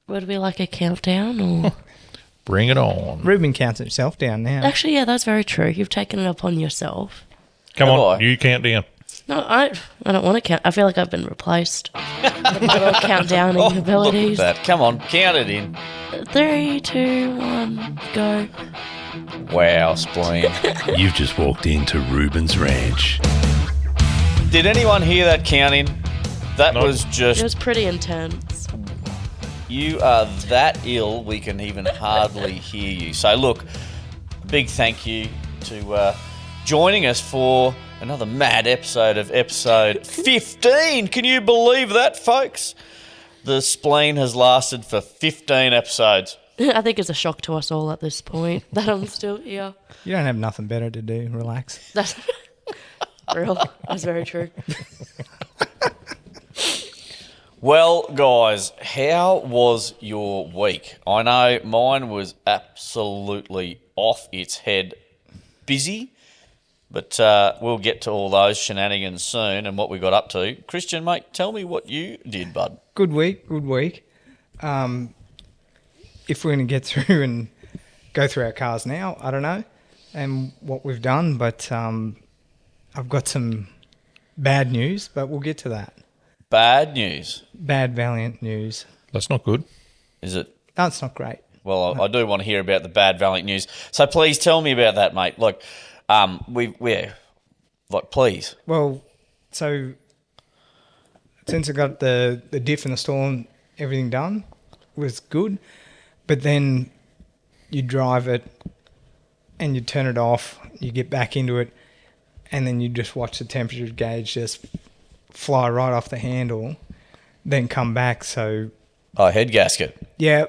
Would we like a countdown or? Bring it on. Ruben counts himself down now. Actually, yeah, that's very true. You've taken it upon yourself. Come Have on, I? you count down. No, I don't want to count. I feel like I've been replaced. With my little countdowning Oh, look at abilities. that. Come on, count it in. 3, 2, 1, go. Wow, spleen. You've just walked into Ruben's Ranch. Did anyone hear that counting? That Nope. was just... It was pretty intense. You are that ill, we can even hardly hear you. So, look, big thank you to joining us for another mad episode of episode 15. Can you believe that, folks? The spleen has lasted for 15 episodes. I think it's a shock to us all at this point that I'm still here. You don't have nothing better to do. Relax. That's real. That's very true. Well, guys, how was your week? I know mine was absolutely off its head busy, but we'll get to all those shenanigans soon and what we got up to. Christian, mate, tell me what you did, bud. Good week. If we're going to get through and go through our cars now, I don't know, and what we've done, but I've got some bad news, but we'll get to that. Bad news. Bad Valiant news. That's not good. Is it? No, it's not great. Well, I do want to hear about the bad Valiant news. So please tell me about that, mate. Like, please. Well, so since I got the diff and the stall and everything done, it was good. But then you drive it and you turn it off, you get back into it, and then you just watch the temperature gauge just fly right off the handle, then come back. So, Head gasket. yeah,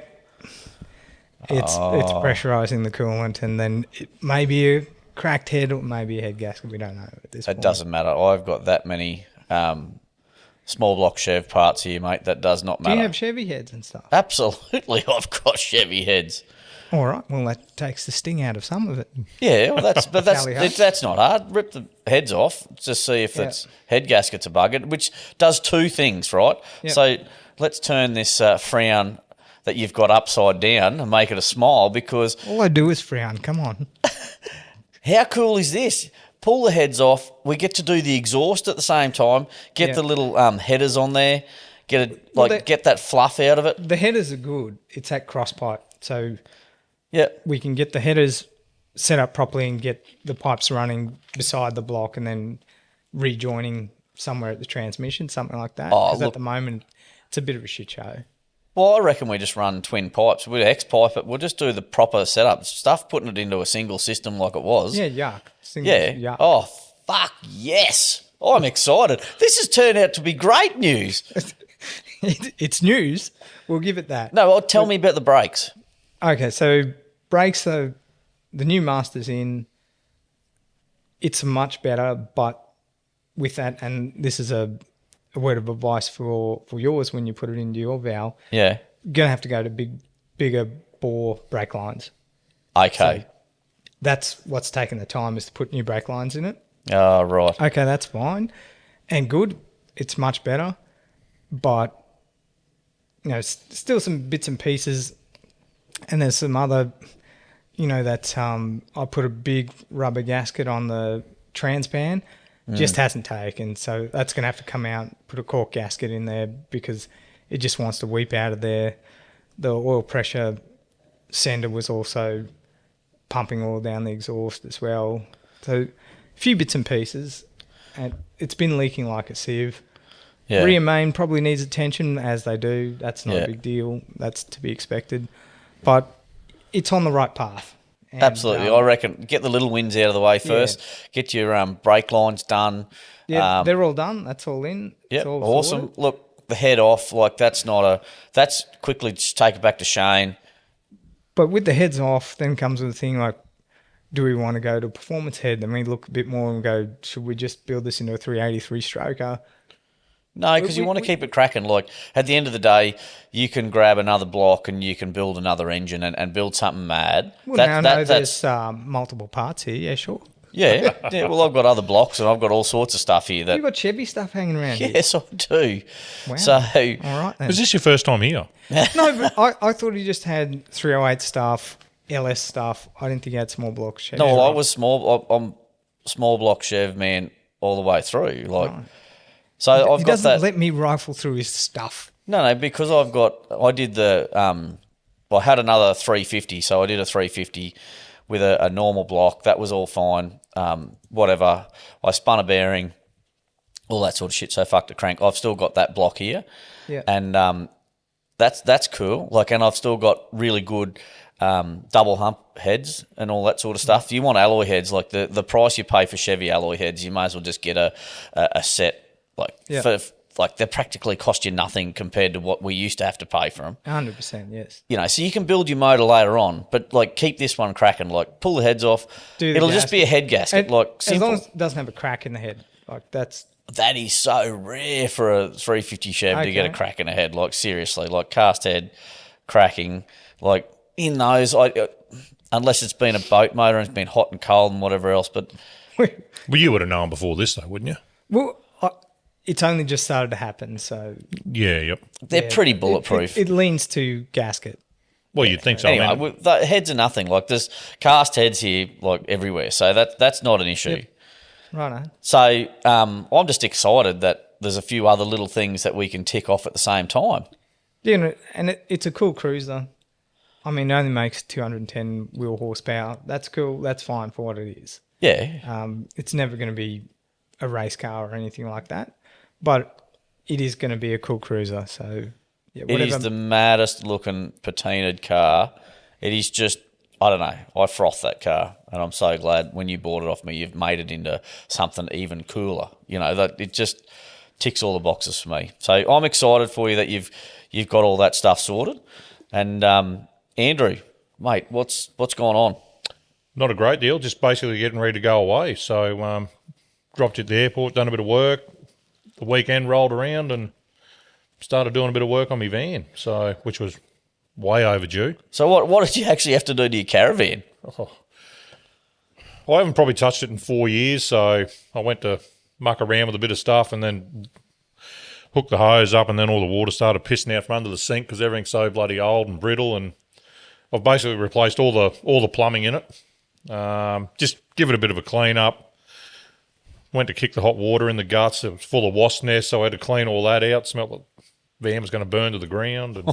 it's pressurizing the coolant, and then it may be a cracked head or maybe a head gasket. We don't know at this point. It doesn't matter. I've got that many small block Chev parts here, mate. That does not Do matter. you have Chevy heads and stuff? Absolutely, I've got Chevy heads. All right. Well, that takes the sting out of some of it. Yeah, well, that's Tally ho. that's not hard. Rip the heads off to see if it's head gaskets are buggered, which does two things, right? Yep. So let's turn this frown that you've got upside down and make it a smile, because All I do is frown. Come on. how cool is this? Pull the heads off. We get to do the exhaust at the same time. Get Yeah. the little headers on there. Get it Well, get that fluff out of it. The headers are good. It's that cross pipe. So Yeah. we can get the headers set up properly and get the pipes running beside the block and then rejoining somewhere at the transmission, something like that. Oh, Because look- at the moment, it's a bit of a shit show. Well, I reckon we just run twin pipes. We'll X-pipe it. We'll just do the proper setup stuff, putting it into a single system like it was. Yeah, yuck. Single, Yeah. yuck. Oh, fuck, yes. I'm excited. This has turned out to be great news. It's news. We'll give it that. No, tell me about the brakes. Okay, so brakes, the new Master's in. It's much better, but with that, and this is a word of advice for yours when you put it into your valve, Yeah. you're going to have to go to bigger bore brake lines. Okay. That's what's taken the time, is to put new brake lines in it. Oh, right. Okay, that's fine and good. It's much better, but still some bits and pieces, and there's some other, that I put a big rubber gasket on the transpan, just hasn't taken, so that's going to have to come out, put a cork gasket in there because it just wants to weep out of there. The oil pressure sender was also pumping oil down the exhaust as well. So a few bits and pieces, and it's been leaking like a sieve. Yeah. Rear main probably needs attention, as they do. That's not Yeah. a big deal. That's to be expected. But it's on the right path. And, Absolutely. I reckon get the little wins out of the way first. Get your brake lines done. Yeah, they're all done. That's all in. Yeah, It's all awesome. sorted. Look, the head off, that's quickly just take it back to Shane. But with the heads off, then comes the thing like, do we want to go to performance head? Then we look a bit more and go, should we just build this into a 383 stroker? No, because you want to keep it cracking. Like, at the end of the day, you can grab another block and you can build another engine and build something mad. Well, now I know there's multiple parts here. Yeah, sure. Yeah. Well, I've got other blocks and I've got all sorts of stuff here. You've got Chevy stuff hanging around here. Yes, I do. Wow. So, All right then. Is this your first time here? No, but I thought he just had 308 stuff, LS stuff. I didn't think he had small block Chevy. no, well, I was small. I'm small block Chev man all the way through. Like, so I've He got doesn't that. let me rifle through his stuff. No, because I did the, I had another 350, so I did a 350 with a normal block. That was all fine. Whatever. I spun a bearing, all that sort of shit, so fuck the crank. I've still got that block here. Yeah. And that's cool. Like, and I've still got really good double hump heads and all that sort of stuff. If you want alloy heads, like the price you pay for Chevy alloy heads, you may as well just get a set. Like, like they practically cost you nothing compared to what we used to have to pay for them. 100%, yes. You know, so you can build your motor later on, but like keep this one cracking. Like pull the heads off. It'll just be a head gasket. And like simple. as long as it doesn't have a crack in the head, like that is so rare for a 350 Chev to get a crack in the head. Like seriously, like cast head cracking. Like in those, unless it's been a boat motor and it's been hot and cold and whatever else. But Well, you would have known before this, though, wouldn't you? Well, it's only just started to happen, so Yeah, yep. they're pretty bulletproof. It leans to gasket. Well, you'd think so. Anyway, I mean, the heads are nothing. Like there's cast heads here, like everywhere. So that's not an issue. Right. So I'm just excited that there's a few other little things that we can tick off at the same time. Yeah, and it's a cool cruiser. I mean, it only makes 210 wheel horsepower. That's cool. That's fine for what it is. Yeah. It's never going to be a race car or anything like that, but it is going to be a cool cruiser. So, yeah, It is the maddest looking patinaed car. It is just, I don't know, I froth that car, and I'm so glad when you bought it off me, you've made it into something even cooler. You know, that it just ticks all the boxes for me. So I'm excited for you that you've got all that stuff sorted. And Andrew, mate, what's going on? not a great deal, just basically getting ready to go away. So dropped it at the airport, done a bit of work. The weekend rolled around and started doing a bit of work on my van, so which was way overdue. So what did you actually have to do to your caravan? Oh. I haven't probably touched it in 4 years, so I went to muck around with a bit of stuff and then hooked the hose up, and then all the water started pissing out from under the sink because everything's so bloody old and brittle, and I've basically replaced all the plumbing in it. Just give it a bit of a clean up. Went to kick the hot water in the guts. It was full of wasp nests, so I had to clean all that out. Smelled like the van was going to burn to the ground. And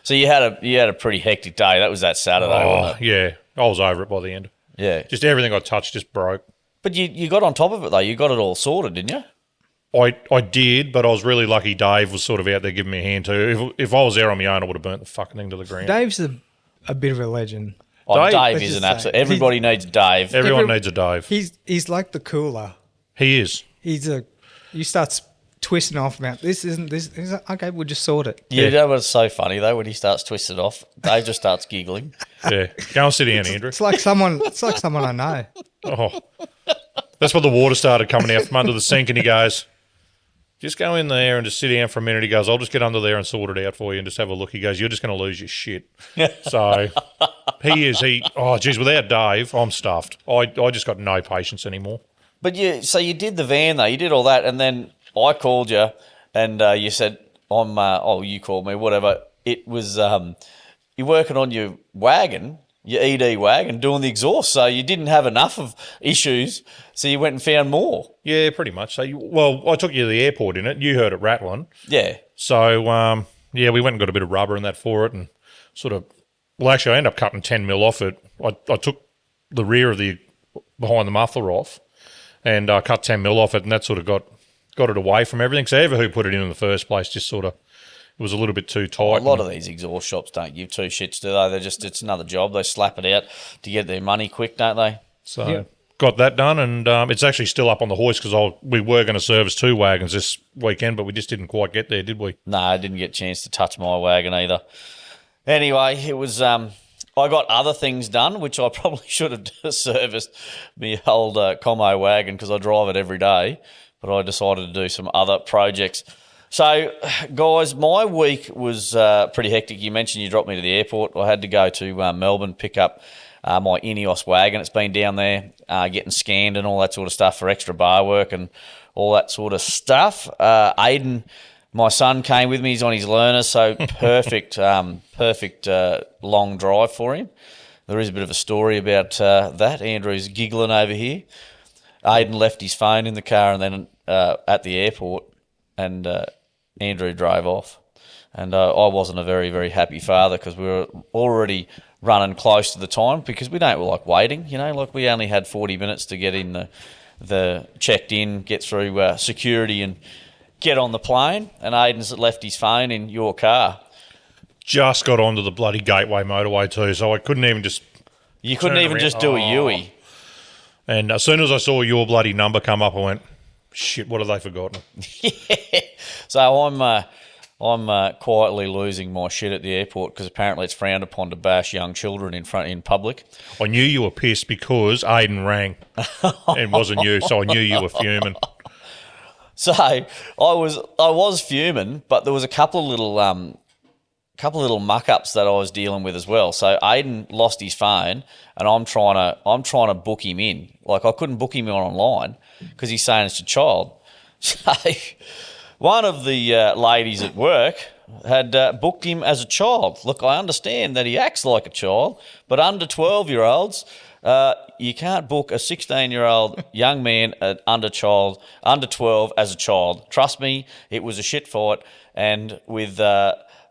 So you had a pretty hectic day. That was that Saturday, wasn't it? Yeah, I was over it by the end. Yeah. Just everything I touched just broke. But you got on top of it, though. You got it all sorted, didn't you? I did, but I was really lucky Dave was sort of out there giving me a hand too. If I was there on my own, I would have burnt the fucking thing to the ground. Dave's a bit of a legend. Oh, Dave- Dave let's is just an say, absolute... Everybody needs Dave. Everyone needs a Dave. He's like the cooler. He is. You start twisting off about this isn't this. He's like, okay, we'll just sort it. You know what's so funny, though, when he starts twisting off? Dave just starts giggling. Yeah. Go and sit down, Andrew. It's like someone. It's like someone I know. Oh. That's when the water started coming out from under the sink, and he goes, just go in there and just sit down for a minute. He goes, I'll just get under there and sort it out for you and just have a look. He goes, you're just going to lose your shit. So oh, geez, without Dave, I'm stuffed. I just got no patience anymore. But you did the van, though. You did all that, and then I called you, and you said, you called me, whatever. It was, you're working on your wagon, your ED wagon, doing the exhaust, so you didn't have enough of issues, so you went and found more. Yeah, pretty much. So, I took you to the airport in it. You heard it rattling. Yeah. So, we went and got a bit of rubber and that for it, and sort of, actually, I ended up cutting 10 mil off it. I took the rear of behind the muffler off, and I cut 10 mil off it, and that sort of got it away from everything. So, who put it in the first place just sort of, it was a little bit too tight. A lot of these exhaust shops don't give two shits, do they? It's another job. They slap it out to get their money quick, don't they? So, got that done, and it's actually still up on the hoist because we were going to service 2 wagons this weekend, but we just didn't quite get there, did we? No, I didn't get a chance to touch my wagon either. Anyway, it was... I got other things done, which I probably should have serviced my old Como wagon because I drive it every day, but I decided to do some other projects. So, guys, my week was pretty hectic. You mentioned you dropped me to the airport. I had to go to Melbourne, pick up my Ineos wagon. It's been down there getting scanned and all that sort of stuff for extra bar work and all that sort of stuff. Aiden, my son, came with me. He's on his learner, so perfect long drive for him. There is a bit of a story about that. Andrew's giggling over here. Aiden left his phone in the car and then at the airport, and Andrew drove off. And I wasn't a very, very happy father because we were already running close to the time because we don't like waiting, like we only had 40 minutes to get in the checked in, get through security and get on the plane. And Aiden's left his phone in your car. Just got onto the bloody Gateway motorway too, so I couldn't even just... You couldn't even just do a Yui. And as soon as I saw your bloody number come up, I went, shit, what have they forgotten? Yeah. So I'm quietly losing my shit at the airport because apparently it's frowned upon to bash young children in public. I knew you were pissed because Aiden rang and wasn't you, so I knew you were fuming. So I was fuming, but there was a couple of little muck-ups that I was dealing with as well. So Aiden lost his phone, and I'm trying to book him in. Like, I couldn't book him in online because he's saying it's a child. So one of the ladies at work had booked him as a child. Look, I understand that he acts like a child, but under 12-year-olds, you can't book a 16-year-old young man under 12 as a child. Trust me, it was a shit fight, and with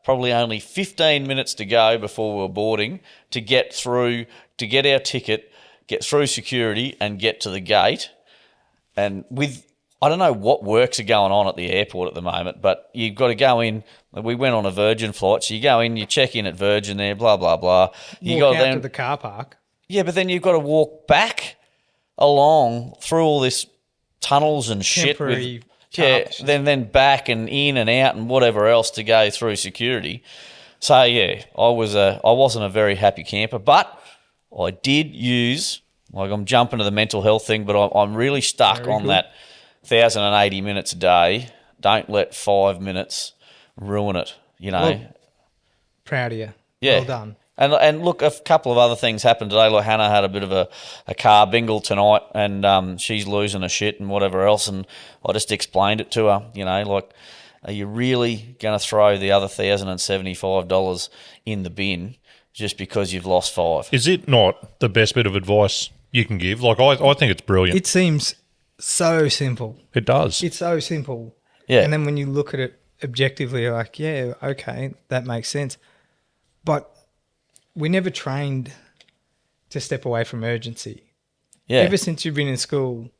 probably only 15 minutes to go before we were boarding to get our ticket, get through security and get to the gate. And I don't know what works are going on at the airport at the moment, but you've got to go in. We went on a Virgin flight, so you go in, you check in at Virgin there, blah, blah, blah. You Walk out to the car park. Yeah, but then you've got to walk back along through all this tunnels and shit. Temporary then back and in and out and whatever else to go through security. So yeah, I wasn't a very happy camper, but I did use, like, I'm jumping to the mental health thing, but I'm really stuck Very on good. that 1,080 minutes a day. Don't let 5 minutes ruin it. Well, proud of you. Yeah. Well done. And look, a couple of other things happened today. Like, Hannah had a bit of a car bingle tonight, and she's losing her shit and whatever else. And I just explained it to her, like, are you really going to throw the other $1,075 in the bin just because you've lost 5? Is it not the best bit of advice you can give? Like, I think it's brilliant. It seems so simple. It does. It's so simple. Yeah. And then when you look at it objectively, you're like, yeah, okay, that makes sense. But we never trained to step away from urgency. Yeah. Ever since you've been in school,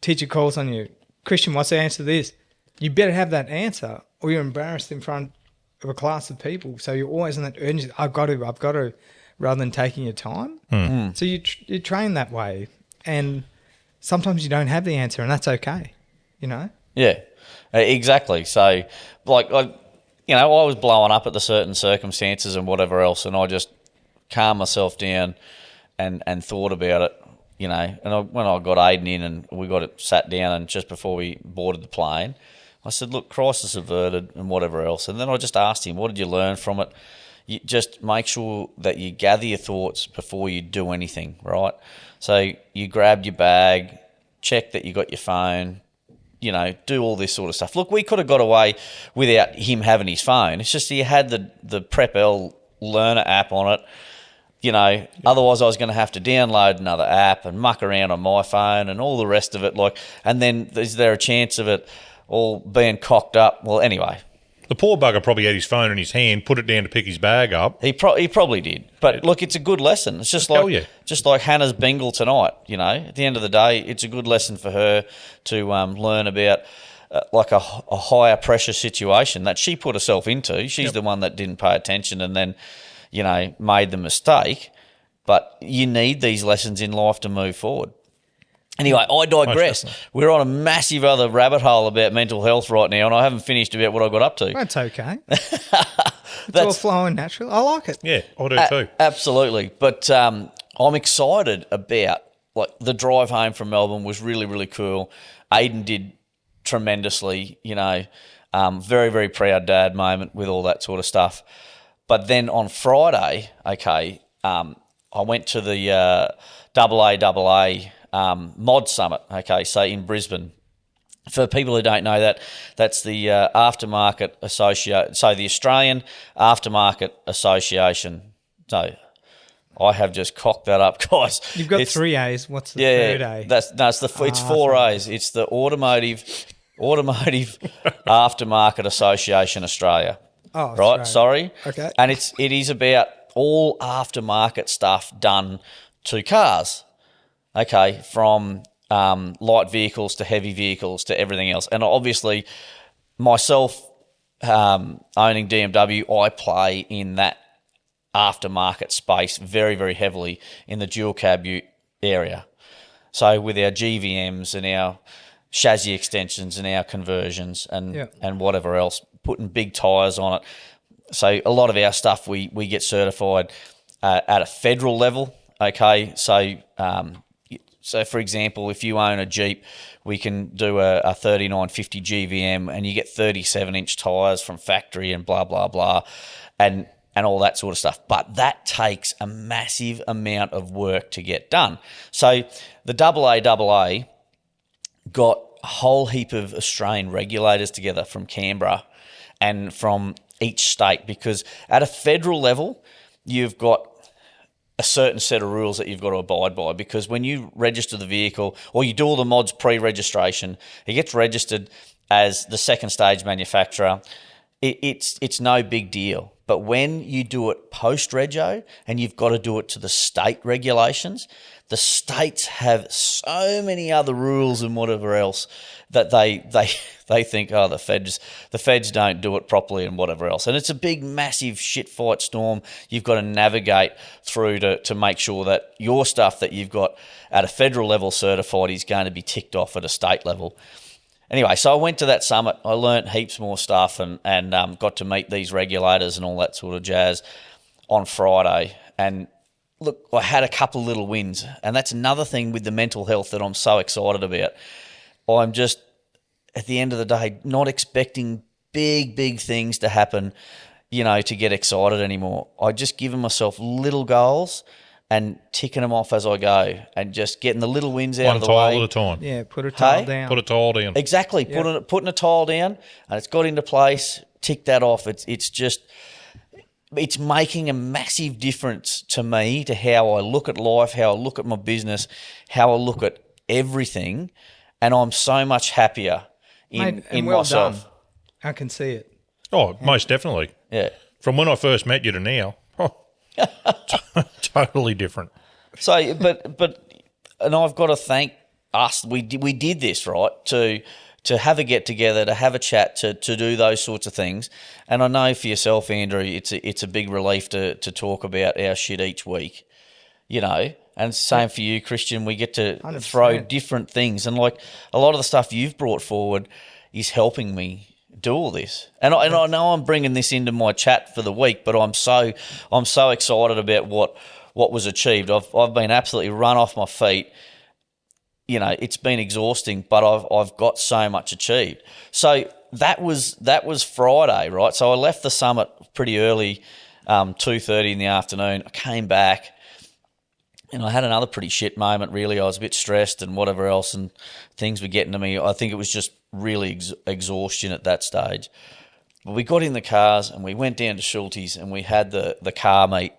teacher calls on you, Christian, what's the answer to this? You better have that answer or you're embarrassed in front of a class of people. So you're always in that urgency, I've got to, rather than taking your time. So you train that way. And sometimes you don't have the answer, and that's okay, Yeah, exactly. So, like, I was blowing up at the certain circumstances and whatever else, and I just calmed myself down and thought about it, And when I got Aiden in and we got it sat down, and just before we boarded the plane, I said, look, crisis averted and whatever else. And then I just asked him, what did you learn from it? You just make sure that you gather your thoughts before you do anything, right? So you grabbed your bag, check that you got your phone, do all this sort of stuff. Look, we could have got away without him having his phone. It's just he had the Prep L learner app on it. Otherwise I was going to have to download another app and muck around on my phone and all the rest of it. And then is there a chance of it all being cocked up? Well, anyway. The poor bugger probably had his phone in his hand, put it down to pick his bag up. He probably did. But look, it's a good lesson. It's just like Hannah's bingle tonight, At the end of the day, it's a good lesson for her to learn about like a higher pressure situation that she put herself into. She's the one that didn't pay attention and then, made the mistake. But you need these lessons in life to move forward. Anyway, I digress. We're on a massive other rabbit hole about mental health right now, and I haven't finished about what I got up to. That's okay. It's all flowing natural. I like it. Yeah, I do too. Absolutely. But I'm excited about, the drive home from Melbourne was really, really cool. Aiden did tremendously, very, very proud dad moment with all that sort of stuff. But then on Friday, I went to the AAA Mod Summit, okay, so in Brisbane. For people who don't know that, that's the Aftermarket Association, so the Australian Aftermarket Association. So I have just cocked that up, guys. You've got 3 A's. What's the third A? It's 4 A's. It's the Automotive Aftermarket Association Australia. Oh, right. Australia. Sorry. Okay. And it is about all aftermarket stuff done to cars. Okay, from light vehicles to heavy vehicles to everything else. And obviously, myself owning DMW, I play in that aftermarket space very, very heavily in the dual cab area. So with our GVMs and our chassis extensions and our conversions and whatever else, putting big tyres on it. So a lot of our stuff we get certified at a federal level. Okay, so for example, if you own a Jeep, we can do a 3950 GVM and you get 37-inch tyres from factory and blah, blah, blah, and all that sort of stuff. But that takes a massive amount of work to get done. So the AAA got a whole heap of Australian regulators together from Canberra and from each state, because at a federal level, you've got a certain set of rules that you've got to abide by, because when you register the vehicle or you do all the mods pre-registration, it gets registered as the second stage manufacturer. It's no big deal. But when you do it post-rego and you've got to do it to the state regulations, the states have so many other rules and whatever else that they think, oh, the feds don't do it properly and whatever else. And it's a big, massive shit fight storm you've got to navigate through to make sure that your stuff that you've got at a federal level certified is going to be ticked off at a state level. Anyway, so I went to that summit. I learnt heaps more stuff and got to meet these regulators and all that sort of jazz on Friday. And look, I had a couple little wins. And that's another thing with the mental health that I'm so excited about. I'm just, at the end of the day, not expecting big things to happen, to get excited anymore. I just giving myself little goals and ticking them off as I go and just getting the little wins out of the way. One tile at a time. Yeah, put a tile down. Put a tile down. Exactly. Yep. Putting a tile down and it's got into place, tick that off. It's making a massive difference to me, to how I look at life, how I look at my business, how I look at everything. And I'm so much happier in well myself. Done. I can see it. Oh, most definitely. Yeah. From when I first met you to now, totally different. So, but I've got to thank us. We did this, right, to have a get together, to have a chat, to do those sorts of things. And I know for yourself, Andrew, it's a big relief to talk about our shit each week, And same for you, Christian. We get to 100%. throw different things, and like a lot of the stuff you've brought forward is helping me do all this. And I know I'm bringing this into my chat for the week, but I'm so excited about what was achieved. I've been absolutely run off my feet. It's been exhausting, but I've got so much achieved. So that was Friday, right? So I left the summit pretty early, 2:30 in the afternoon. I came back. And I had another pretty shit moment, really. I was a bit stressed and whatever else, and things were getting to me. I think it was just really exhaustion at that stage. But we got in the cars and we went down to Schulte's and we had the car meet.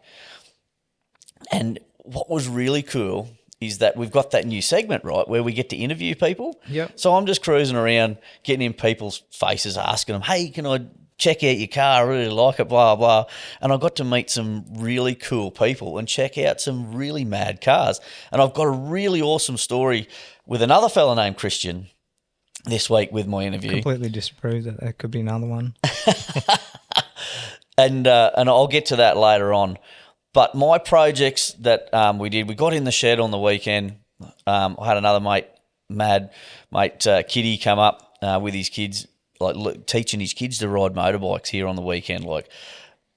And what was really cool is that we've got that new segment, right, where we get to interview people. Yep. So I'm just cruising around, getting in people's faces, asking them, hey, can I check out your car? I really like it, blah, blah. And I got to meet some really cool people and check out some really mad cars. And I've got a really awesome story with another fella named Christian this week with my interview. Completely disapprove that could be another one. And I'll get to that later on. But my projects that we did, we got in the shed on the weekend. I had another mate, Kitty, come up with his kids, teaching his kids to ride motorbikes here on the weekend. Like,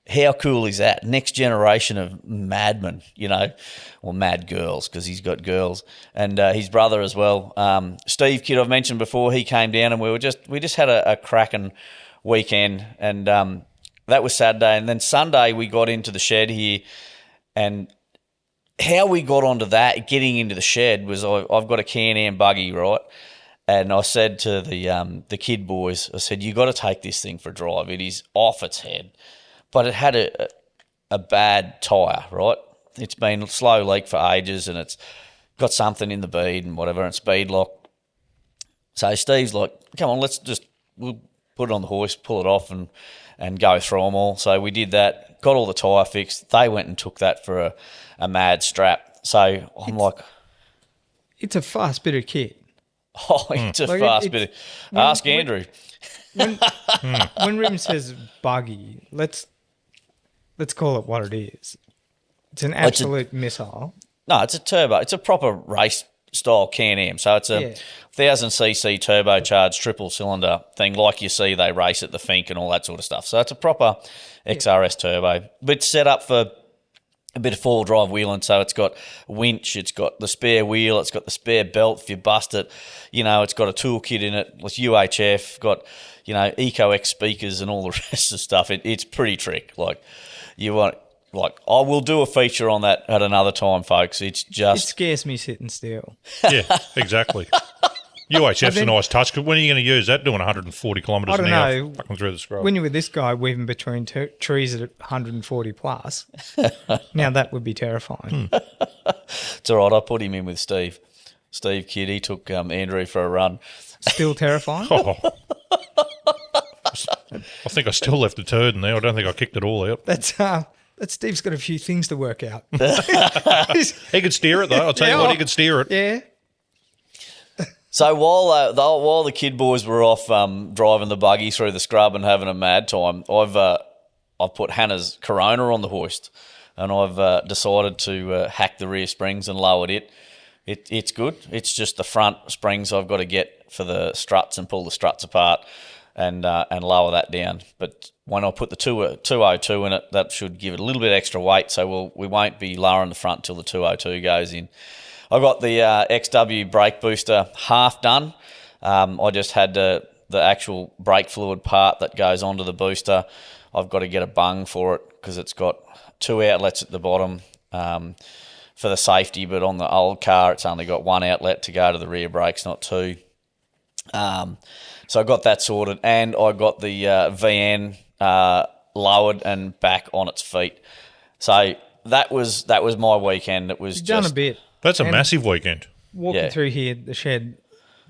how cool is that? Next generation of madmen, or mad girls, because he's got girls, and his brother as well. Steve Kidd, I've mentioned before, he came down and we just had a cracking weekend, and that was Saturday. And then Sunday we got into the shed here, and how we got onto that, getting into the shed, was I've got a Can-Am buggy, right? And I said to the kid boys, I said, you got to take this thing for a drive. It is off its head. But it had a bad tyre, right? It's been a slow leak for ages and it's got something in the bead and whatever, and speed lock. So Steve's like, come on, we'll put it on the hoist, pull it off and go through them all. So we did that, got all the tyre fixed. They went and took that for a mad strap. So I'm like... It's a fast bit of kit. Oh, it's a fast bit of... Ask Andrew. When Ruben says buggy, let's call it what it is. It's an absolute missile. No, it's a turbo. It's a proper race-style Can-Am. So it's a 1,000cc turbocharged triple-cylinder thing like you see they race at the Fink and all that sort of stuff. So it's a proper XRS turbo. But it's set up for a bit of four-wheel drive wheeling, so it's got a winch, it's got the spare wheel, it's got the spare belt if you bust it. It's got a toolkit in it, it's UHF, got, EcoX speakers and all the rest of the stuff. It's pretty trick. I will do a feature on that at another time, folks. It scares me sitting still. Yeah, exactly. UHF's a nice touch. When are you going to use that doing 140 kilometres an hour fucking through the scrub? When you're with this guy weaving between trees at 140 plus, now that would be terrifying. It's all right. I put him in with Steve. Steve Kidd, he took Andrew for a run. Still terrifying? Oh. I think I still left a turd in there. I don't think I kicked it all out. That Steve's got a few things to work out. He could steer it, though. I'll tell you what, he could steer it. Yeah. So while the kid boys were off driving the buggy through the scrub and having a mad time, I've put Hannah's Corona on the hoist, and I've decided to hack the rear springs and lowered it. It's good. It's just the front springs I've got to get for the struts and pull the struts apart and lower that down. But when I put the 202 in it, that should give it a little bit extra weight, so we won't be lowering the front till the 202 goes in. I got the XW brake booster half done. I just had the actual brake fluid part that goes onto the booster. I've got to get a bung for it because it's got two outlets at the bottom for the safety, but on the old car it's only got one outlet to go to the rear brakes, not two. So I got that sorted, and I got the VN lowered and back on its feet. So that was my weekend. It was You've done a bit. That's a massive weekend. Walking through here, the shed,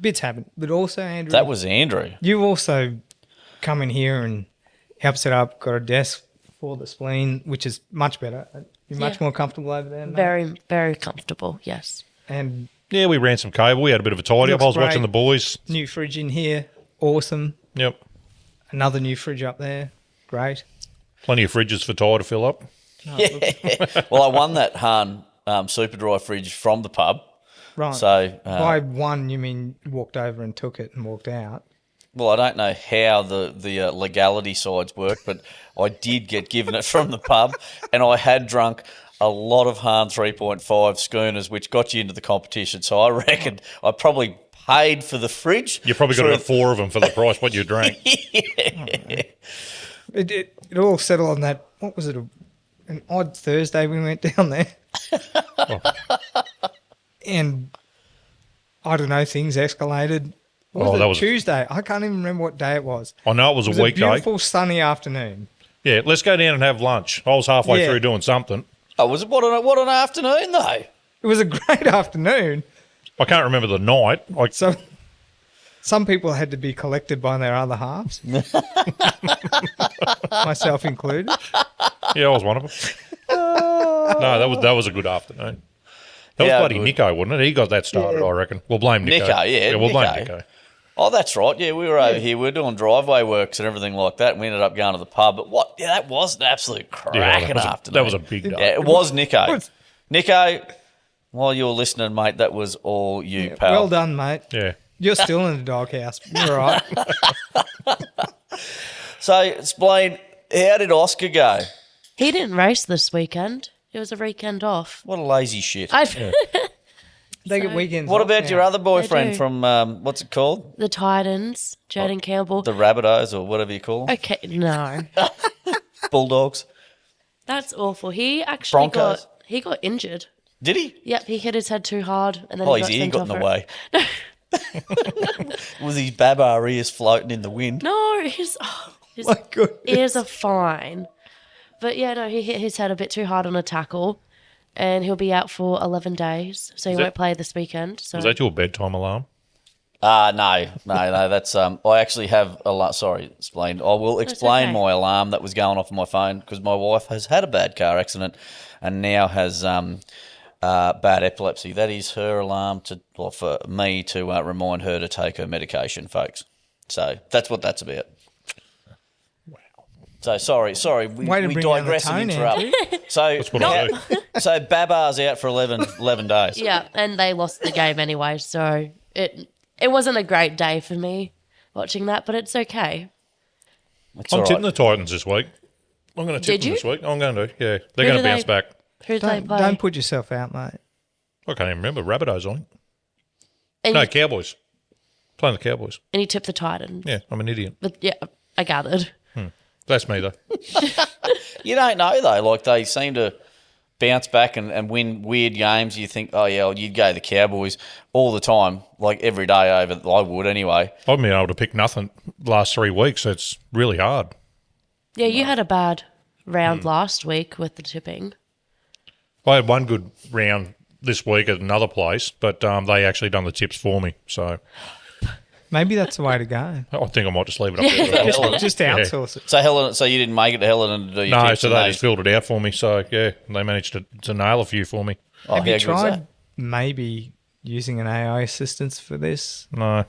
bits happen. But also, Andrew... That was Andrew. You also come in here and help set up, got a desk for the spleen, which is much better. You're much more comfortable over there now? Very, very comfortable, yes. And yeah, we ran some cable. We had a bit of a tidy up. I was great. watching the boys. New fridge in here, awesome. Yep. Another new fridge up there, great. Plenty of fridges for Ty to fill up. Well, I won that Han Super Dry fridge from the pub. Right. So by one, you mean walked over and took it and walked out? Well, I don't know how the legality sides work, but I did get given it from the pub, and I had drunk a lot of Han 3.5 schooners, which got you into the competition. So I reckon I probably paid for the fridge. You probably got about 4 of them for the price what you drank. It all settled on that. What was it? An odd Thursday we went down there. And I don't know, things escalated. That was Tuesday. I can't even remember what day it was. I know it was a weekday. A beautiful sunny afternoon. Yeah, let's go down and have lunch. I was halfway through doing something. Oh, was it what an afternoon though? It was a great afternoon. I can't remember the night. So some people had to be collected by their other halves, myself included. Yeah, I was one of them. No, that was a good afternoon. That was bloody good. Nico, wasn't it? He got that started, I reckon. We'll blame Nico. We'll blame Nico. Oh, that's right. Yeah, we were over here. We were doing driveway works and everything like that, and we ended up going to the pub. But what? Yeah, that was an absolute cracking afternoon. That was a big day. Yeah, it was Nico. Nico, while you're listening, mate, that was all you, pal. Well done, mate. Yeah. You're still in the doghouse. You're all right. So, explain, how did Oscar go? He didn't race this weekend. It was a weekend off. What a lazy shit. They get weekends. What off about now. your other boyfriend do. from, what's it called? The Titans, Jaden Campbell. The Rabbitohs or whatever you call them? Okay, no. Bulldogs? That's awful. He actually Broncos? got injured. Did he? Yep, he hit his head too hard, and then Oh, he his ear sent got in off the for it. way. Was his babar ears floating in the wind? No, his My goodness. ears are fine. But yeah, no, he hit his head a bit too hard on a tackle, and he'll be out for 11 days, so he won't play this weekend. So Was that your bedtime alarm? No. That's I actually have Sorry, explain. I will explain okay. my alarm that was going off on my phone because my wife has had a bad car accident and now has bad epilepsy. That is her alarm for me to remind her to take her medication, folks. So that's what that's about. Wow. So sorry, we Way to bring down the digress and tone, interrupt. Andrew. So That's what I do. so Babar's out for 11 days. yeah, and they lost the game anyway, so it wasn't a great day for me watching that, but it's okay. That's I'm all tipping right. the Titans this week. I'm going to tip Did them you? this week. I'm going to, yeah. Who They're going do to bounce they- back. Who did they play? Don't put yourself out, mate. I can't even remember. Rabbitohs on it. and, No, you, Cowboys. Playing the Cowboys. and you tipped the Titans. Yeah, I'm an idiot. But yeah, I gathered. That's me, though. You don't know though. Like they seem to bounce back and win weird games. You think, oh yeah, you'd go the Cowboys all the time, like every day over. I would anyway. I've been able to pick nothing the last 3 weeks. It's really hard. Yeah, you had a bad round last week with the tipping. I had one good round this week at another place, but they actually done the tips for me. So Maybe that's the way to go. I think I might just leave it up there. Just outsource it. So Helen, so you didn't make it to Helen to do your No, tips so and they just filled it out for me. So, yeah, they managed to nail a few for me. Oh, Have you how good's tried that? maybe using an AI assistance for this? No.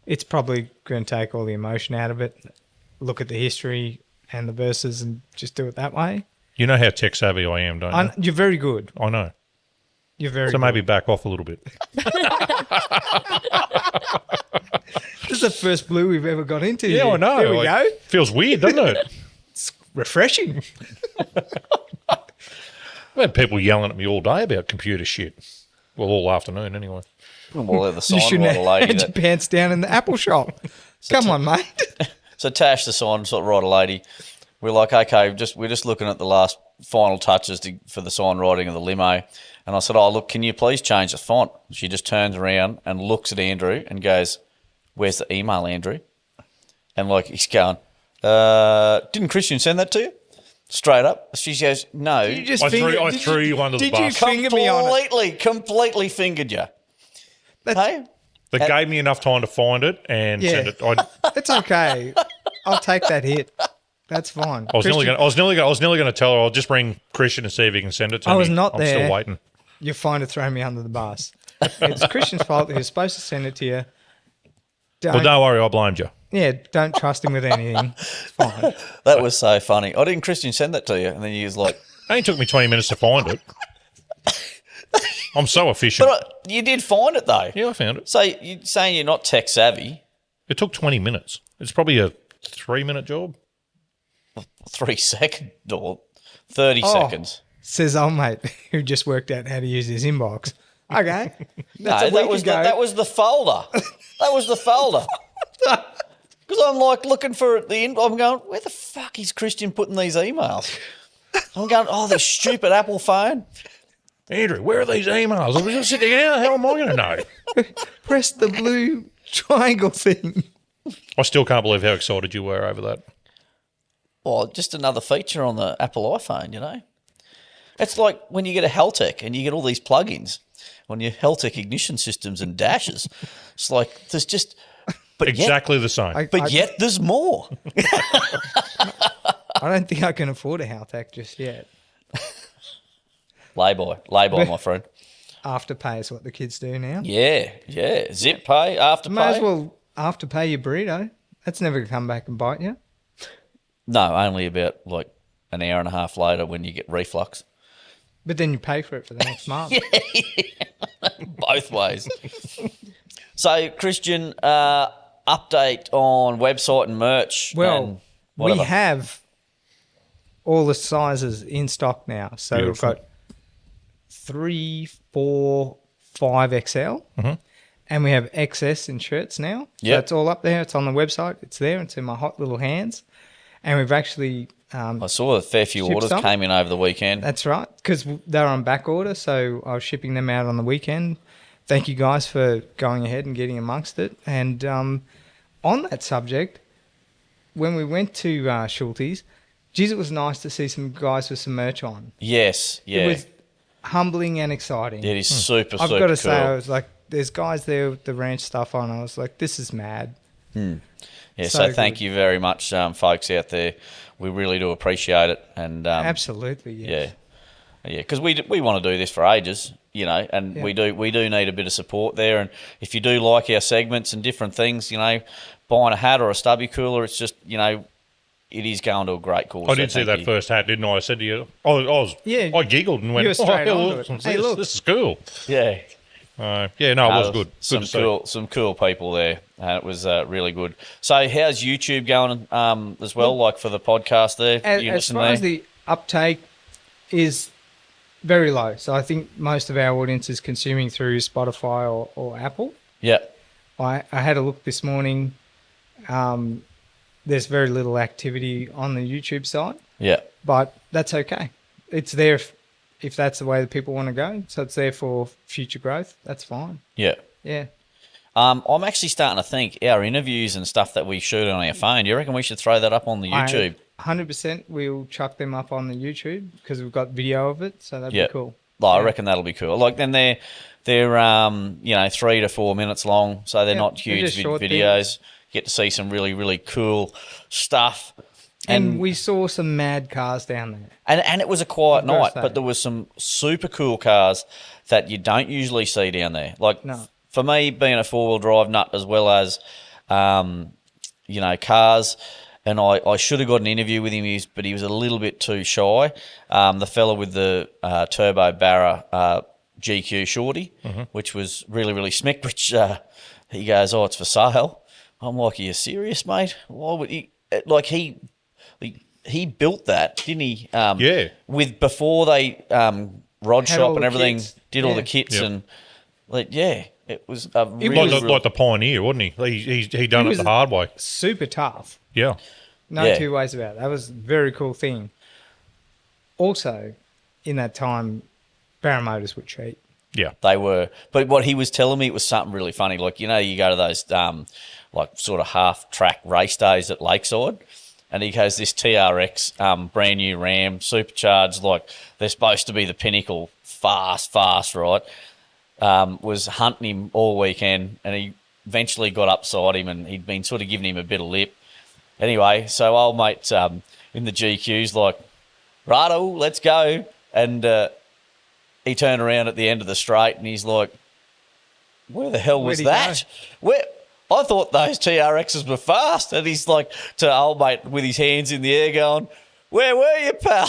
It's probably going to take all the emotion out of it. Look at the history and the verses and just do it that way. You know how tech savvy I am, don't you? You're very good. I know. You're very So good. maybe back off a little bit. This is the first blue we've ever got into. Yeah, here. I know. There we go. Feels weird, doesn't it? Refreshing. I've had people yelling at me all day about computer shit. Well, all afternoon anyway. Well, the You sign shouldn't writer have lady. had your pants down in the Apple shop. Come on, mate. So Tash, the sign writer lady, we're like, okay, we're just looking at the last final touches for the sign writing of the limo. And I said, oh, look, can you please change the font? She just turns around and looks at Andrew and goes, where's the email, Andrew? And like he's going, didn't Christian send that to you? Straight up. She goes, no. You just I fingered- threw you under the did you bus. finger me on it? Completely fingered you. Hey? They gave me enough time to find it and Yeah. send it. I It's okay. I'll take that hit. That's fine. was nearly Christian, going to tell her I'll just bring Christian and see if he can send it to me. I was not I'm there. still waiting. You're fine to throw me under the bus. It's Christian's fault. He was supposed to send it to you. Well, don't worry, I blamed you. Yeah, don't trust him with anything. It's fine. That was so funny. Oh, didn't Christian send that to you? And then you was like, It only took me 20 minutes to find it. I'm so efficient. but you did find it though. Yeah, I found it. So you're saying you're not tech savvy. It took 20 minutes. It's probably a 3-minute job. 3 seconds or 30 Oh. seconds. Says old mate who just worked out how to use his inbox. Okay. No, That's a that week was ago. that was the folder. That was the folder. Because I'm like looking for I'm going, where the fuck is Christian putting these emails? I'm going, oh, this stupid Apple phone. Andrew, where are these emails? I was just sitting there, how the hell am I going to know? Press the blue triangle thing. I still can't believe how excited you were over that. Well, just another feature on the Apple iPhone, you know? It's like when you get a Heltec and you get all these plugins on your Heltec ignition systems and dashes. It's like there's just... But Exactly the same. yet there's more. I don't think I can afford a Haltech just yet. Lay-by, my friend. Afterpay is what the kids do now. Yeah. Zip pay, after May as pay. well afterpay your burrito. That's never going to come back and bite you. No, only about like an hour and a half later when you get reflux. But then you pay for it for the next month. Both ways. So, Christian, update on website and merch. and Well, we whatever. have all the sizes in stock now. So Beautiful. we've got 3, 4, 5 XL. And we have XS in shirts now. So Yep. it's all up there. It's on the website. It's there. It's in my hot little hands. And we've actually Um, I saw a fair few Ship orders some? came in over the weekend. That's right, because they were on back order, so I was shipping them out on the weekend. Thank you guys for going ahead and getting amongst it. And on that subject, when we went to Schulte's, geez, it was nice to see some guys with some merch on. Yes, yeah. It was humbling and exciting. It is super, I've super got to cool. say, I was like, there's guys there with the ranch stuff on. I was like, this is mad. Yeah, so so thank good. you very much, folks out there. We really do appreciate it. And Absolutely, yes. yeah, because we want to do this for ages, you know, and Yeah. we do need a bit of support there. And if you do like our segments and different things, you know, buying a hat or a stubby cooler, it's just, you know, it is going to a great cause. I did see that first hat, didn't I? I said to you, I giggled and went, You were straight hell, onto it. what's Hey, this? look. This is cool. Yeah. Yeah, no, it was good. Some Good to see. some cool people there. It was really good. So, how's YouTube going as well? Like for the podcast there, you As listen far there? as the uptake is very low. So I think most of our audience is consuming through Spotify or Apple. Yeah, I had a look this morning. There's very little activity on the YouTube side, yeah, but that's okay. It's there if that's the way that people want to go. So it's there for future growth. That's fine. yeah. Yeah. I'm actually starting to think our interviews and stuff that we shoot on our phone. Do you reckon we should throw that up on the YouTube? 100% we'll chuck them up on the YouTube because we've got video of it. So that'd Yeah. be cool. I reckon that'll be cool. Like then they're 3 to 4 minutes long, so they're Yeah, not they're huge just short videos. Get to see some really, really cool stuff. And we saw some mad cars down there. And it was a quiet I've gotta night, say. but there was some super cool cars that you don't usually see down there. Like No. for me, being a 4-wheel drive nut as well as cars, and I should have got an interview with him, but he was a little bit too shy. The fella with the Turbo Barra GQ Shorty, which was really, really smick, which he goes, it's for sale. I'm like, are you serious, mate? Why would he? Like he built that, didn't he? Yeah. With before they rod Had all shop and the everything, kits. did all Yeah. the kits Yep. and it was a really, Like the pioneer, wasn't he? He done He it the was- hard way. Super tough. Yeah. No Yeah. two ways about it. That was a very cool thing. Also, in that time, Barra Motors would cheat. Yeah. They were, but what he was telling me, it was something really funny. Like, you know, you go to those like sort of half track race days at Lakeside, and he goes, this TRX brand new Ram supercharged, like they're supposed to be the pinnacle, fast, right? Was hunting him all weekend, and he eventually got upside him, and he'd been sort of giving him a bit of lip. Anyway, so old mate in the GQ's like, righto, let's go, and he turned around at the end of the straight and he's like, where the hell was Where'd he that? Where? I thought those TRXs were fast. And he's like to old mate with his hands in the air going, where were you, pal?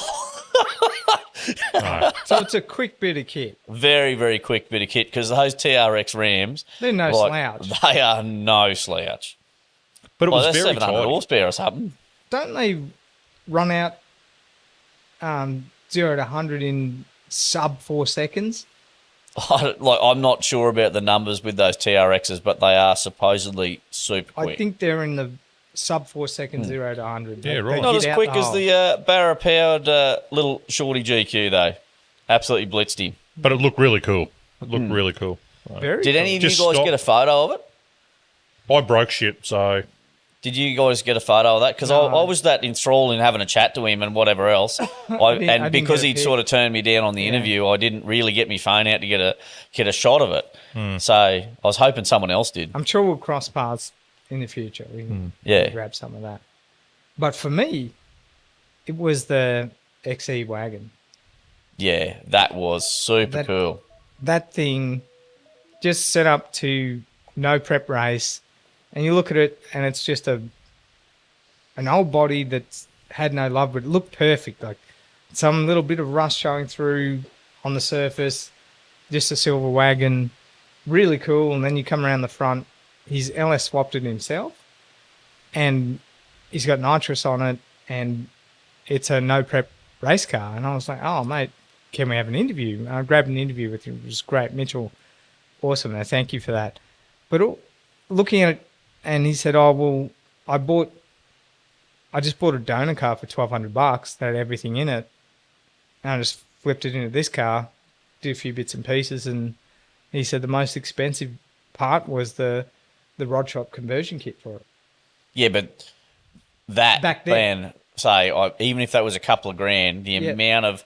So it's a quick bit of kit. Very, very quick bit of kit because those TRX Rams, They're no like, slouch. They are no slouch. But it was That's very 700 tight. horsepower or something. Don't they run out 0 to 100 in sub 4 seconds? I'm not sure about the numbers with those TRXs, but they are supposedly super quick. I think they're in the sub 4 seconds, 0 to 100. Yeah, right. Not hit as out quick as hole. the Barra-powered little shorty GQ, though. Absolutely blitzed him. But it looked really cool. It looked really cool. Very Did cool. any of you Just guys stop. get a photo of it? I broke shit, so Did you guys get a photo of that? Because I was that enthralled in having a chat to him and whatever else. I didn't Because get a he'd pic. sort of turned me down on the interview, I didn't really get my phone out to get a shot of it. So I was hoping someone else did. I'm sure we'll cross paths in the future. We can Yeah. grab some of that. But for me, it was the XE wagon. Yeah, that was super That- cool. That thing just set up to no prep race, and you look at it and it's just an old body that's had no love, but it looked perfect. Like some little bit of rust showing through on the surface, just a silver wagon, really cool. And then you come around the front, he's LS swapped it himself, and he's got nitrous on it, and it's a no prep race car. And I was like, oh mate, can we have an interview? I grabbed an interview with him. It was great. Mitchell, awesome. No, thank you for that. But looking at it, and he said, oh, well, I bought I just bought a donor car for $1,200 that had everything in it, and I just flipped it into this car, did a few bits and pieces, and he said the most expensive part was the rod shop conversion kit for it. Yeah, but that Back then. even if that was a couple of grand, the amount of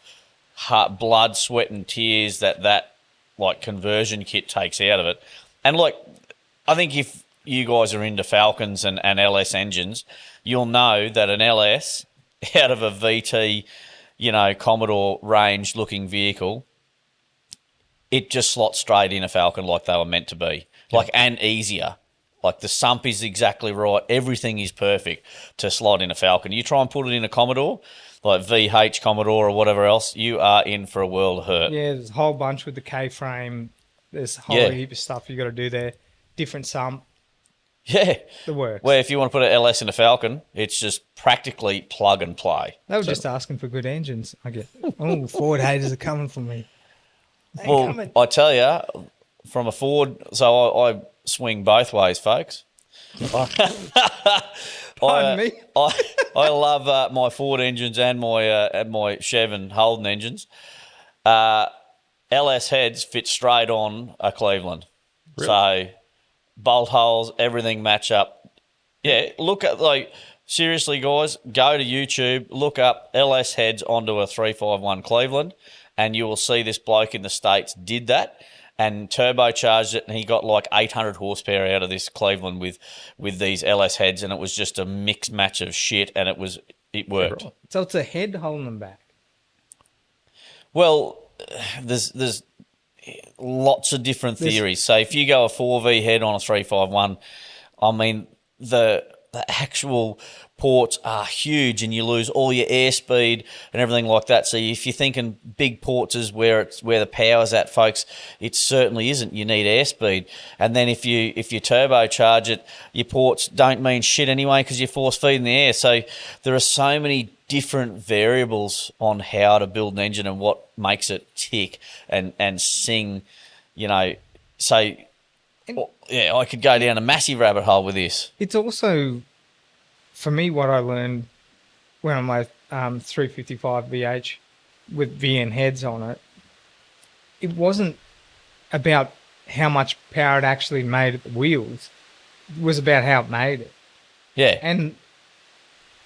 blood, sweat, and tears that like conversion kit takes out of it, and like I think if you guys are into Falcons and LS engines, you'll know that an LS out of a VT, Commodore range looking vehicle, it just slots straight in a Falcon like they were meant to be, and easier. Like the sump is exactly right. Everything is perfect to slot in a Falcon. You try and put it in a Commodore, like VH Commodore or whatever else, you are in for a world of hurt. Yeah, there's a whole bunch with the K-frame. There's a whole heap of stuff you got to do there. Different sump. Yeah. The works. Where if you want to put an LS in a Falcon, it's just practically plug and play. They were just asking for good engines. I get, Ford haters are coming for me. They Well, coming. I tell you, from a Ford, so I swing both ways, folks. Pardon me? I love my Ford engines and my Chev and Holden engines. LS heads fit straight on a Cleveland. Really? So bolt holes, everything match up. Yeah, look at seriously, guys, go to YouTube, look up LS heads onto a 351 Cleveland, and you will see this bloke in the States did that and turbocharged it, and he got like 800 horsepower out of this Cleveland with these LS heads, and it was just a mixed match of shit, and it worked. So it's a head holding them back. Well, there's lots of different theories. So if you go a 4V head on a 351, I mean, the actual ports are huge and you lose all your airspeed and everything like that. So if you're thinking big ports is where the power's at, folks, it certainly isn't. You need airspeed. And then if you turbocharge it, your ports don't mean shit anyway because you're force feeding the air. So there are so many different variables on how to build an engine and what makes it tick and sing, So yeah, I could go down a massive rabbit hole with this. It's also, for me, what I learned when on my 355 VH with VN heads on it, it wasn't about how much power it actually made at the wheels. It was about how it made it. Yeah. And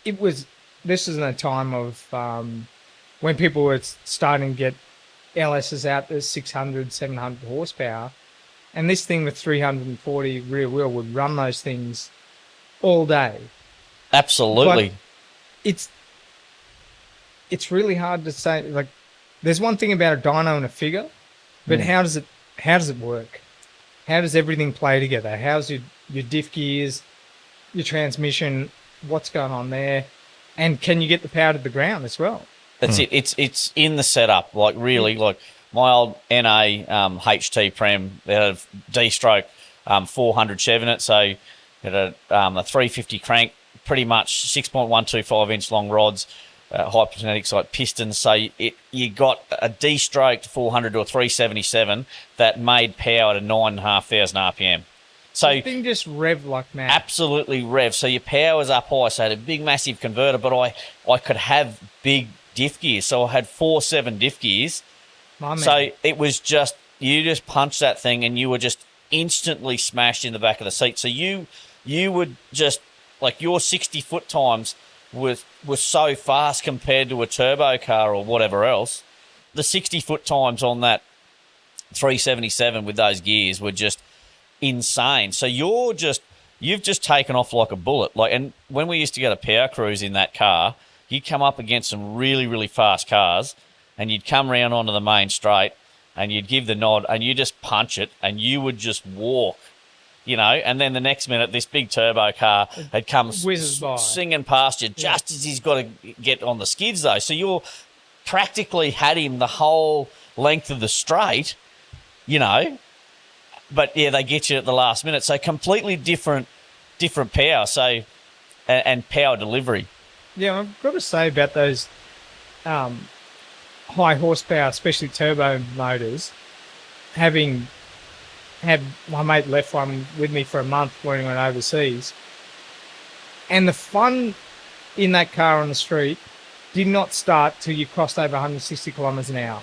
this is in a time of when people were starting to get LSs out to 600, 700 horsepower. And this thing with 340 rear wheel would run those things all day. Absolutely. But it's really hard to say. Like, there's one thing about a dyno and a figure, but how does it work? How does everything play together? How's your diff gears, your transmission? What's going on there? And can you get the power to the ground as well? That's it. It's in the setup. Like really, like my old NA HT Prem, they had a D-stroke 400 Chev in it, so it had a 350 crank, pretty much 6.125 inch long rods, hyperkinetics like pistons. So you got a D-stroked 400 to a 377 that made power to 9,500 RPM. So the thing just rev like mad. Absolutely rev. So your power's up high. So I had a big, massive converter, but I could have big diff gears. So I had 4.7 diff gears. So it was just, you just punched that thing and you were just instantly smashed in the back of the seat. So you would just, like your 60-foot times was so fast compared to a turbo car or whatever else. The 60-foot times on that 377 with those gears were just insane. So you've just taken off like a bullet. And when we used to go to power cruise in that car, you'd come up against some really, really fast cars and you'd come round onto the main straight and you'd give the nod and you just punch it and you would just walk, and then the next minute this big turbo car had come singing past you just as he's got to get on the skids though. So you're practically had him the whole length of the straight, But yeah, they get you at the last minute. So completely different power. So and power delivery. Yeah, I've got to say about those high horsepower, especially turbo motors. Having had my mate left one with me for a month when we went overseas, and the fun in that car on the street did not start till you crossed over 160 kilometres an hour.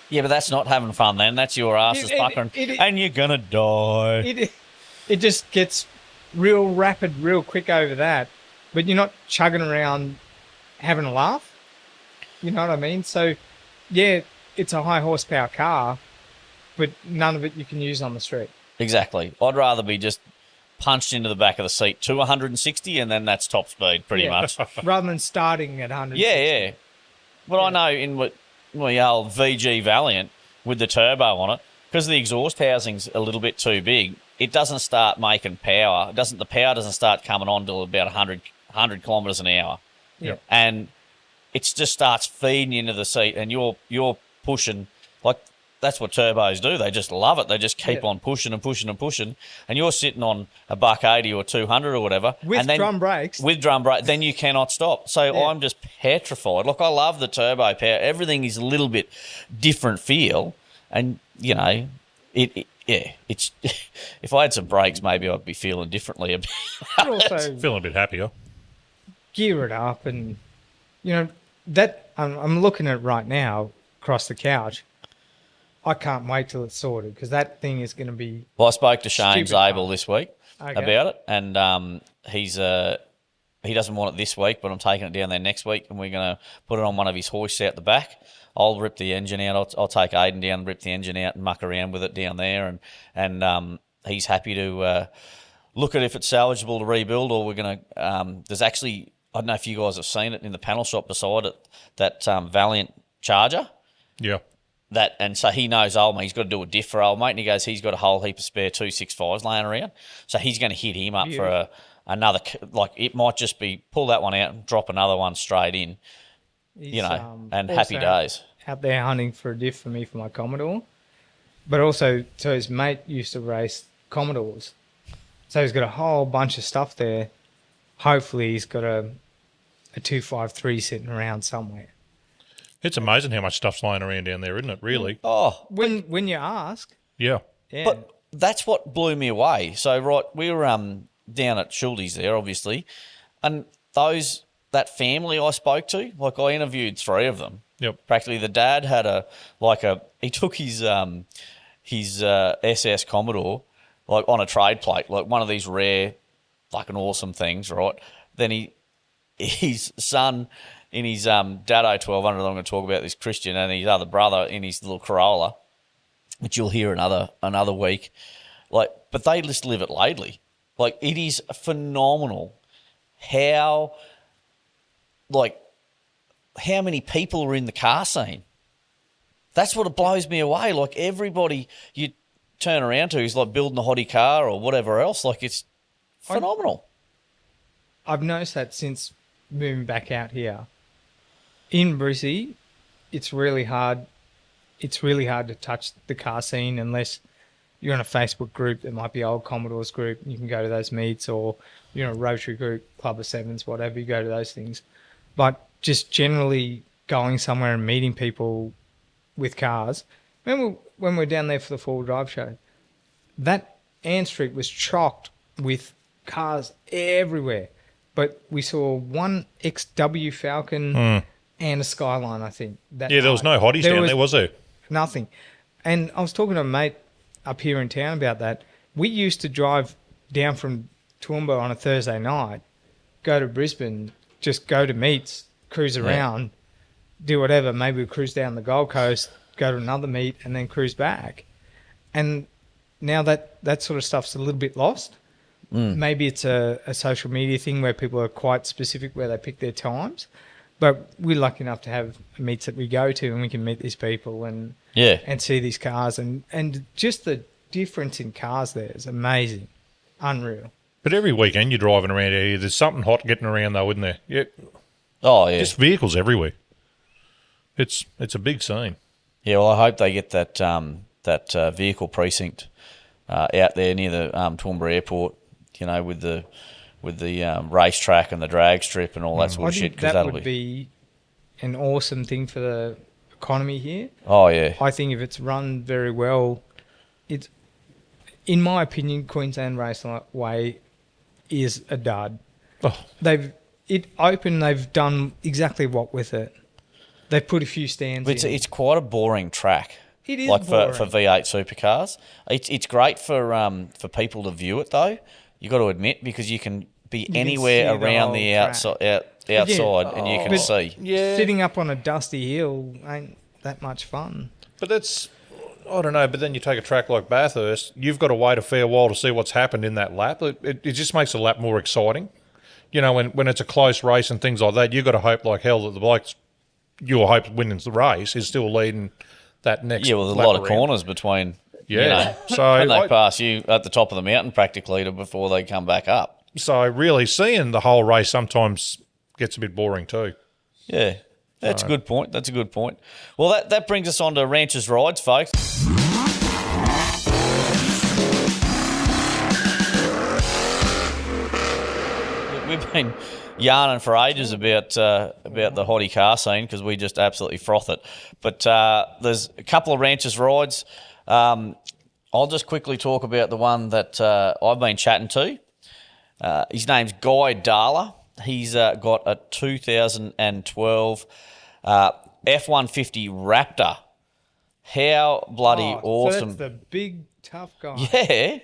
Yeah, but that's not having fun then. That's your asses puckering, and you're going to die. It just gets real rapid, real quick over that. But you're not chugging around having a laugh. You know what I mean? So, yeah, it's a high horsepower car, but none of it you can use on the street. Exactly. I'd rather be just punched into the back of the seat to 160, and then that's top speed pretty much. Rather than starting at 160. Yeah. Well, I know in what my old VG Valiant with the turbo on it, because the exhaust housing's a little bit too big, it doesn't start making power. The power doesn't start coming on till about 100 kilometres an hour. Yeah. And it just starts feeding into the seat, and you're pushing like. That's what turbos do. They just love it. They just keep on pushing and pushing and pushing. And you're sitting on a $180 or 200 or whatever. With and then, drum brakes. With drum brake. Then you cannot stop. So I'm just petrified. Look, I love the turbo power. Everything is a little bit different feel. And, you know, it's if I had some brakes, maybe I'd be feeling differently about But also Feeling a bit happier. gear it up. And, you know, that I'm looking at it right now across the couch. I can't wait till it's sorted because that thing is going to be... Well, I spoke to Shane Stupid Zabel fun. this week about it, and he doesn't want it this week, but I'm taking it down there next week, and we're going to put it on one of his hoists out the back. I'll rip the engine out. I'll take Aiden down and rip the engine out and muck around with it down there, and he's happy to look at if it's salvageable to rebuild, or we're going to... there's actually... I don't know if you guys have seen it in the panel shop beside it, that Valiant Charger. Yeah. And so he knows old mate, he's got to do a diff for old mate, and he goes, he's got a whole heap of spare 265s laying around. So he's going to hit him up for another, like it might just be pull that one out and drop another one straight in, He's, and also happy days. Out there hunting for a diff for me for my Commodore. But also, so his mate used to race Commodores. So he's got a whole bunch of stuff there. Hopefully he's got a 253 sitting around somewhere. It's amazing how much stuff's lying around down there, isn't it, really? Oh, When you ask, Yeah. yeah. but that's what blew me away. So, right, we were down at Schulte's there, obviously, and that family I spoke to, like I interviewed 3 of them. Yep. Practically, the dad had he took his SS Commodore like on a trade plate, like one of these rare, fucking awesome things, right? Then his son in his Datto 1200, I'm going to talk about this, Christian, and his other brother in his little Corolla, which you'll hear another week. Like, but they just live at Laidley. Like, it is phenomenal how many people are in the car scene. That's what it blows me away. Like, everybody you turn around to is like building a hottie car or whatever else. Like, it's phenomenal. I've noticed that since moving back out here. In Brizzy, it's really hard. It's really hard to touch the car scene unless you're in a Facebook group that might be old Commodores group. You can go to those meets, or a Rotary group, Club of Sevens, whatever. You go to those things. But just generally going somewhere and meeting people with cars. Remember when we were down there for the 4-wheel drive show? That Ann Street was chocked with cars everywhere. But we saw one XW Falcon and a Skyline, I think. There was no hotties down there, was there? Nothing. And I was talking to a mate up here in town about that. We used to drive down from Toowoomba on a Thursday night, go to Brisbane, just go to meets, cruise around, do whatever. Maybe we cruise down the Gold Coast, go to another meet, and then cruise back. And now that sort of stuff's a little bit lost. Maybe it's a social media thing where people are quite specific where they pick their times. But we're lucky enough to have meets that we go to and we can meet these people and see these cars. And just the difference in cars there is amazing. Unreal. But every weekend you're driving around here, there's something hot getting around though, isn't there? Yeah. Oh, yeah. Just vehicles everywhere. It's a big scene. Yeah, well, I hope they get that vehicle precinct out there near the Toowoomba Airport, with the racetrack and the drag strip and all that sort of shit. I think that would be an awesome thing for the economy here. Oh, yeah. I think if it's run very well, it's, in my opinion, Queensland Raceway is a dud. Oh. it open, they've done exactly what with it. They've put a few stands in. It's quite a boring track. It is like boring. for V8 supercars. It's great for people to view it though. You got to admit, because you can be can anywhere see the around whole the track. outside, and you can But see. Yeah. Sitting up on a dusty hill ain't that much fun. But that's, I don't know, but then you take a track like Bathurst, you've got to wait a fair while to see what's happened in that lap. It just makes the lap more exciting. You know, when it's a close race and things like that, you've got to hope like hell that the bloke you'll hope wins the race is still leading that next Yeah, well, there's a lap lot of around. corners between. Yeah. You know, So and they I- pass you at the top of the mountain practically before they come back up. So really seeing the whole race sometimes gets a bit boring too. Yeah, that's a good point. That's a good point. Well, that brings us on to Ranchers Rides, folks. We've been yarning for ages about the hottie car scene because we just absolutely froth it. But there's a couple of Ranchers Rides. I'll just quickly talk about the one that I've been chatting to. His name's Guy Darla. He's got a 2012 F-150 Raptor. How bloody awesome. So that's the big, tough guy. Yeah,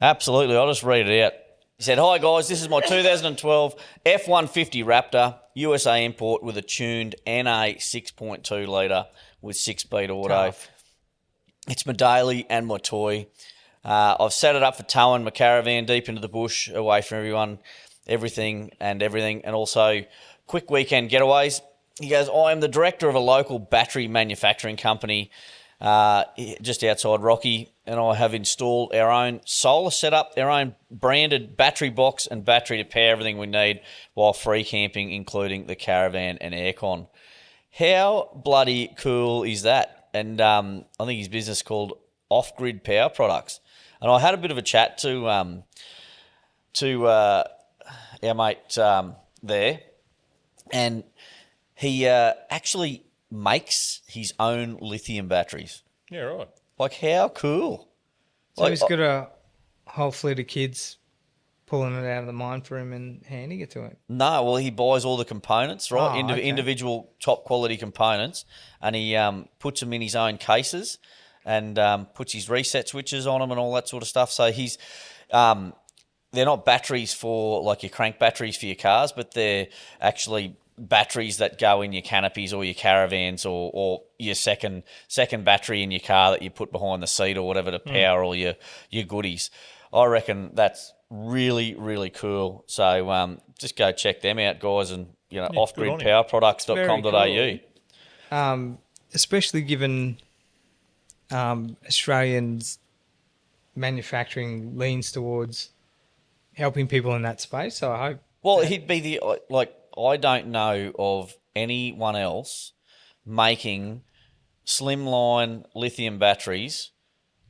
absolutely. I'll just read it out. He said, "Hi guys, this is my 2012 F-150 Raptor, USA import with a tuned NA 6.2 litre with 6-speed auto. Tough. It's my daily and my toy. I've set it up for towing my caravan deep into the bush, away from everything, and also quick weekend getaways." He goes, "I am the director of a local battery manufacturing company just outside Rocky, and I have installed our own solar setup, our own branded battery box and battery to power everything we need while free camping, including the caravan and aircon." How bloody cool is that? And I think his business is called Off-Grid Power Products. And I had a bit of a chat to our mate there, and he actually makes his own lithium batteries. Yeah, right. Like, how cool! So he's got a whole fleet of kids pulling it out of the mine for him and handing it to him. No, well, he buys all the components, right? Oh, okay. Individual top quality components, and he puts them in his own cases and puts his reset switches on them and all that sort of stuff. So he's they're not batteries for like your crank batteries for your cars, but they're actually batteries that go in your canopies or your caravans or your second battery in your car that you put behind the seat or whatever to power all your goodies. I reckon that's really, really cool. So just go check them out, guys, and offgridpowerproducts.com.au. Especially given Australians' manufacturing leans towards helping people in that space. So I hope. Well, he'd be the I don't know of anyone else making slimline lithium batteries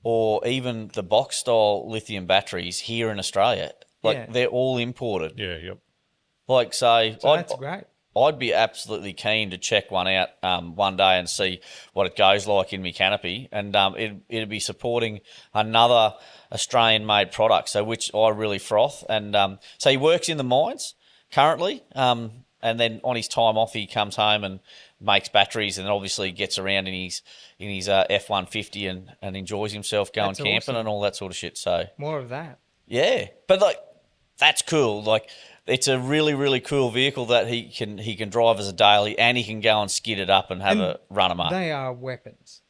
or even the box style lithium batteries here in Australia. They're all imported. Yeah, yep. So that's great. I'd be absolutely keen to check one out one day and see what it goes like in my canopy, and it'd be supporting another Australian-made product, so which I really froth. And so he works in the mines currently, and then on his time off, he comes home and makes batteries, and then obviously gets around in his F-150 and enjoys himself going That's camping awesome. and all that sort of shit. So More of that. yeah, but that's cool. It's a really, really cool vehicle that he can drive as a daily, and he can go and skid it up and have a run them up. They are weapons.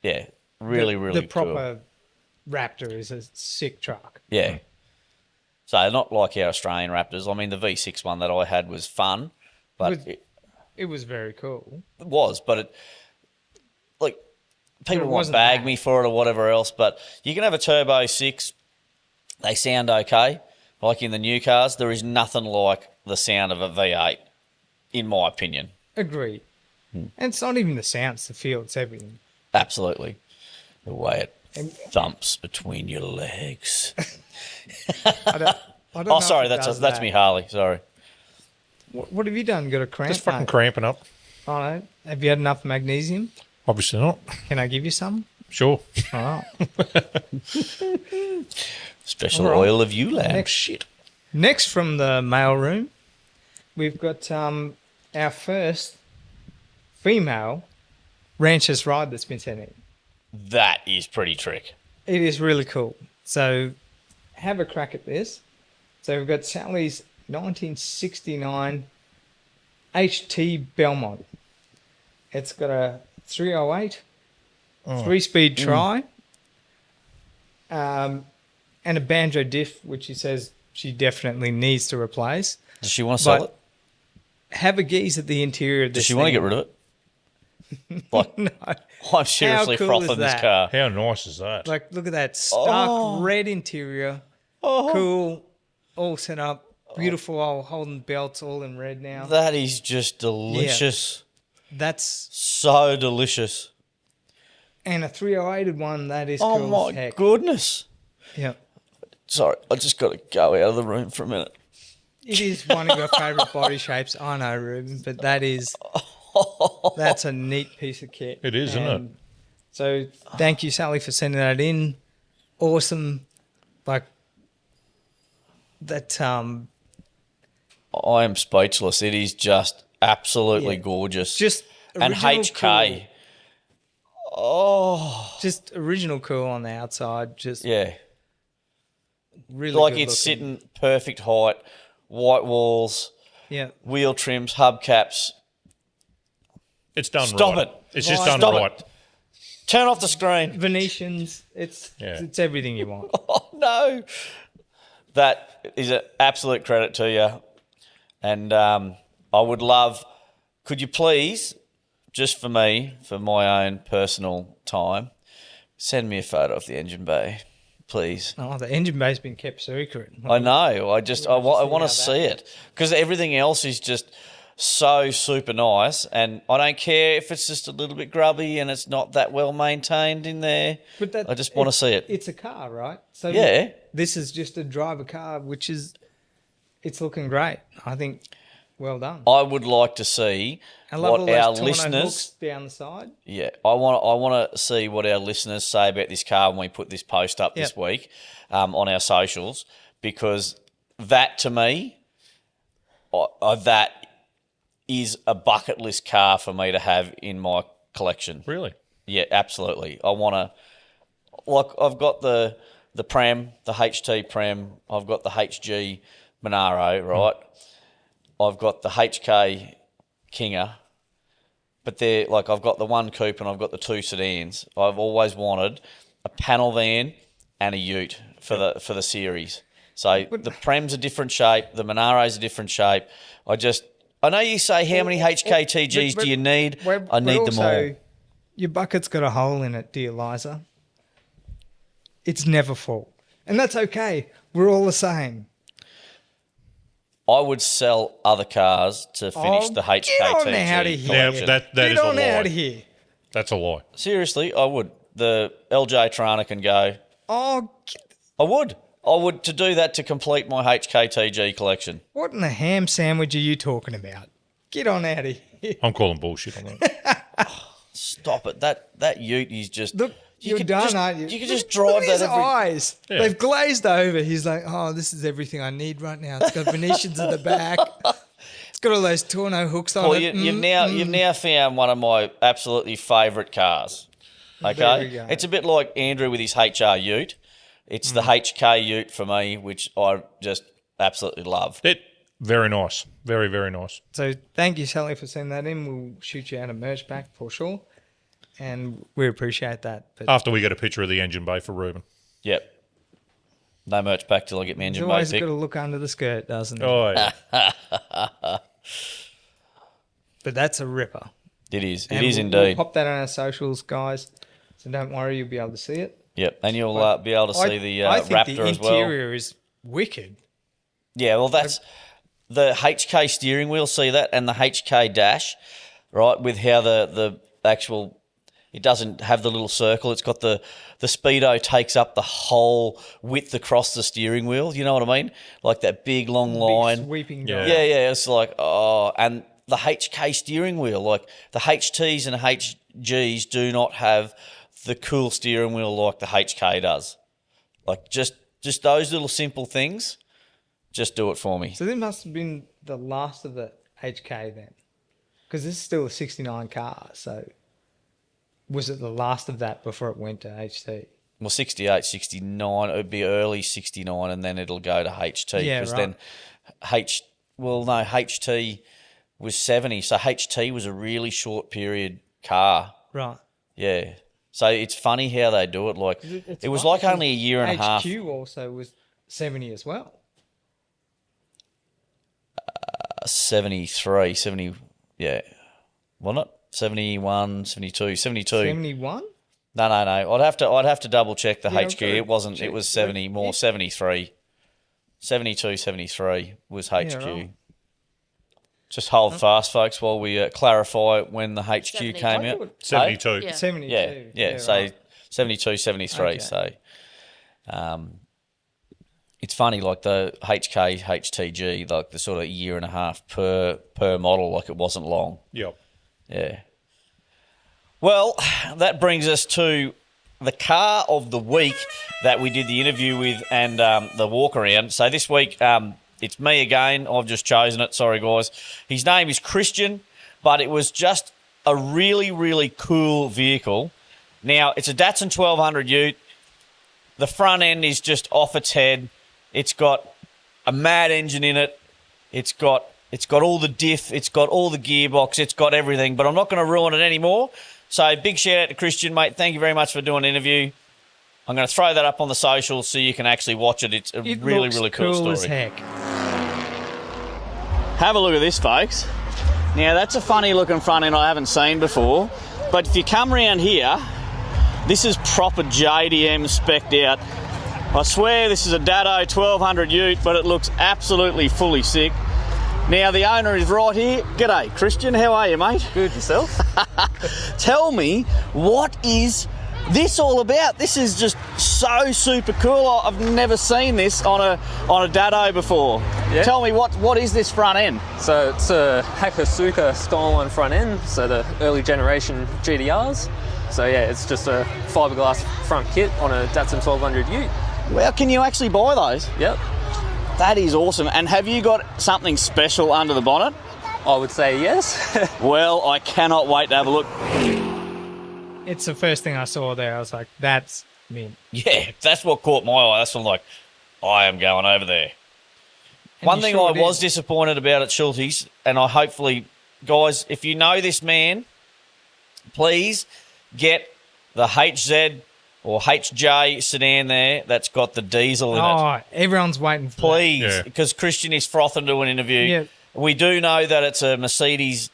Yeah, really, really the cool. proper Raptor is a sick truck. Yeah. So not like our Australian Raptors. I mean, the V6 one that I had was fun, but It was very cool. it was. But it people it might wasn't bag that. me for it or whatever else. But you can have a Turbo 6. They sound okay. Like in the new cars, there is nothing like the sound of a V8, in my opinion. Agreed. And it's not even the sound, it's the feel, it's everything. Absolutely. The way it And thumps between your legs. I don't know Oh, if sorry, it that's does that's that. me, Harley. Sorry. What have you done? Got a cramp? Just fucking mate? cramping up. Oh, no. Have you had enough magnesium? Obviously not. Can I give you some? Sure. All right. Special All right. oil of you, lad. Next from the mail room, we've got our first female rancher's ride that's been sent in. That is pretty trick. It is really cool. So have a crack at this. So we've got Sally's 1969 HT Belmont. It's got a 308, 3-speed tri, and a banjo diff, which she says she definitely needs to replace. Does she want to sell But it? have a gaze at the interior of this Does she want to thing. get rid of it? Like, No. I'm seriously How cool is frothing this that? car. How nice is that? Like, look at that stark red interior. Cool. All set up. Beautiful old Holden belts all in red now. That is just delicious. That's So delicious. and a 308 one that is Oh cool as my heck. goodness. Yeah. Sorry, I just got to go out of the room for a minute. It is one of your favourite body shapes, I know, Ruben, but that's a neat piece of kit. It is, isn't it? So thank you, Sally, for sending that in. Awesome. Like that I am speechless. It is just absolutely Yeah. gorgeous. just and original HK. cool. Just original cool on the outside. Just Yeah. really Like good it's looking. sitting perfect height, white walls, Yeah. wheel trims, hubcaps. It's done Stop right. it. It's just Right. done Stop it. right. Turn off the screen. Venetians. It's everything you want. Oh, no. That is an absolute credit to you. And I would love, could you please, just for me, for my own personal time, send me a photo of the engine bay, please. Oh, the engine bay's been kept secret. I know. I want how to that see it because everything else is just so super nice, and I don't care if it's just a little bit grubby and it's not that well maintained in there. But that, I just want to see it. It's a car, right? So Yeah. this is just a driver car, which is, it's looking great. I think, well done. I would like to see I love all what those our Torno listeners. hooks down the side. Yeah, I want to see what our listeners say about this car when we put this post up this Yep. week on our socials, because that to me, that is a bucket list car for me to have in my collection. Really? Yeah, absolutely. I want to, like, I've got the Prem, the HT Prem. I've got the HG Monaro, right? I've got the HK Kinger. But they're like, I've got the one coupe and I've got the two sedans. I've always wanted a panel van and a ute for the series. So the Prem's a different shape, the Monaro's a different shape. I know you say how many HKTGs do you need? I need them all. Your bucket's got a hole in it, dear Liza. It's never full. And that's okay. We're all the same. I would sell other cars to finish the HKTG Get on out of here. collection. Now, that Get is a on lie. out of here. That's a lie. Seriously, I would. The LJ Tirana can go. Oh, I would. To do that to complete my HKTG collection. what in the ham sandwich are you talking about? Get on out of here. I'm calling bullshit on that. Stop it. That ute is just... Look, you you're could done, just- aren't you? You could just Look drive at that his every... eyes. Yeah. They've glazed over. He's like, oh, this is everything I need right now. It's got Venetians in the back. It's got all those Torno hooks on Well, it. you've now found one of my absolutely favourite cars. There Okay, we go. it's a bit like Andrew with his HR Ute. It's the HK Ute for me, which I just absolutely love. Very nice. Very, very nice. So thank you, Sally, for sending that in. We'll shoot you out a merch pack for sure. And we appreciate that. But After we get a picture of the engine bay for Ruben. Yep. No merch back till I get my he's engine bay always got picked. to look under the skirt, doesn't he? Oh, yeah. But that's a ripper. It is. And It is we'll indeed. pop that on our socials, guys. So don't worry, you'll be able to see it. Yep. And you'll be able to see the I think Raptor the as well. interior is wicked. Yeah, well, that's the HK steering wheel. See that, and the HK dash, right? With how the actual, it doesn't have the little circle. It's got the speedo takes up the whole width across the steering wheel. You know what I mean? Like that big long line. Big sweeping Yeah. drive. Yeah. It's like and the HK steering wheel, like the HTs and HGs, do not have the cool steering wheel like the HK does. Like just those little simple things Just do it for me. So this must have been the last of the HK then, because this is still a 69 car. So was it the last of that before it went to HT? Well, 68, 69, it would be early 69, and then it'll go to HT. Yeah, Because right. then HT was 70, so HT was a really short period car. Right. Yeah. So it's funny how they do it. Like, It's it was funny like only a year and a half. HQ also was 70 as well. 73, 70, yeah. Wasn't it? 71, 72, 72. 71? No. I'd have to double check the Yeah, HQ. okay. It wasn't. Check. It was 70 more. 73, 72, 73 was HQ. Yeah, right. Just hold fast, folks, while we clarify when the HQ 70. came I out. thought- 72. Yeah. 72. Yeah. So right. 72, 73. Okay. So, it's funny, like the HK, HTG, like the sort of year and a half per model, like it wasn't long. Yep. Yeah. Well, that brings us to the car of the week that we did the interview with and the walk around. So this week, it's me again. I've just chosen it. Sorry, guys. His name is Christian, but it was just a really, really cool vehicle. Now, it's a Datsun 1200 Ute. The front end is just off its head. It's got a mad engine in it. It's got all the diff. It's got all the gearbox. It's got everything, but I'm not going to ruin it anymore. So big shout out to Christian, mate. Thank you very much for doing an interview. I'm going to throw that up on the socials so you can actually watch it. It's a It really, looks really cool as story. heck. Have a look at this, folks. Now, that's a funny looking front end I haven't seen before. But if you come around here, this is proper JDM spec'd out. I swear this is a Datto 1200 Ute, but it looks absolutely fully sick. Now, the owner is right here. G'day, Christian. How are you, mate? Good, yourself? Tell me, what is this all about? This is just so super cool. I've never seen this on a Datto before. Yeah. Tell me, what is this front end? So it's a Hakosuka style one front end, so the early generation GTRs. So yeah, it's just a fiberglass front kit on a Datsun 1200 Ute. Well, can you actually buy those? Yep, That is awesome. And have you got something special under the bonnet? I would say yes. Well, I cannot wait to have a look. It's the first thing I saw there. I was like, that's mint. Yeah, that's what caught my eye. That's what I'm like, I am going over there. And One you thing sure I was did. disappointed about at Schulte's, and I hopefully, guys, if you know this man, please get the HZ or HJ sedan there that's got the diesel in it. Oh, everyone's waiting for that. Please, Yeah. because Christian is frothing to an interview. Yeah. We do know that it's a Mercedes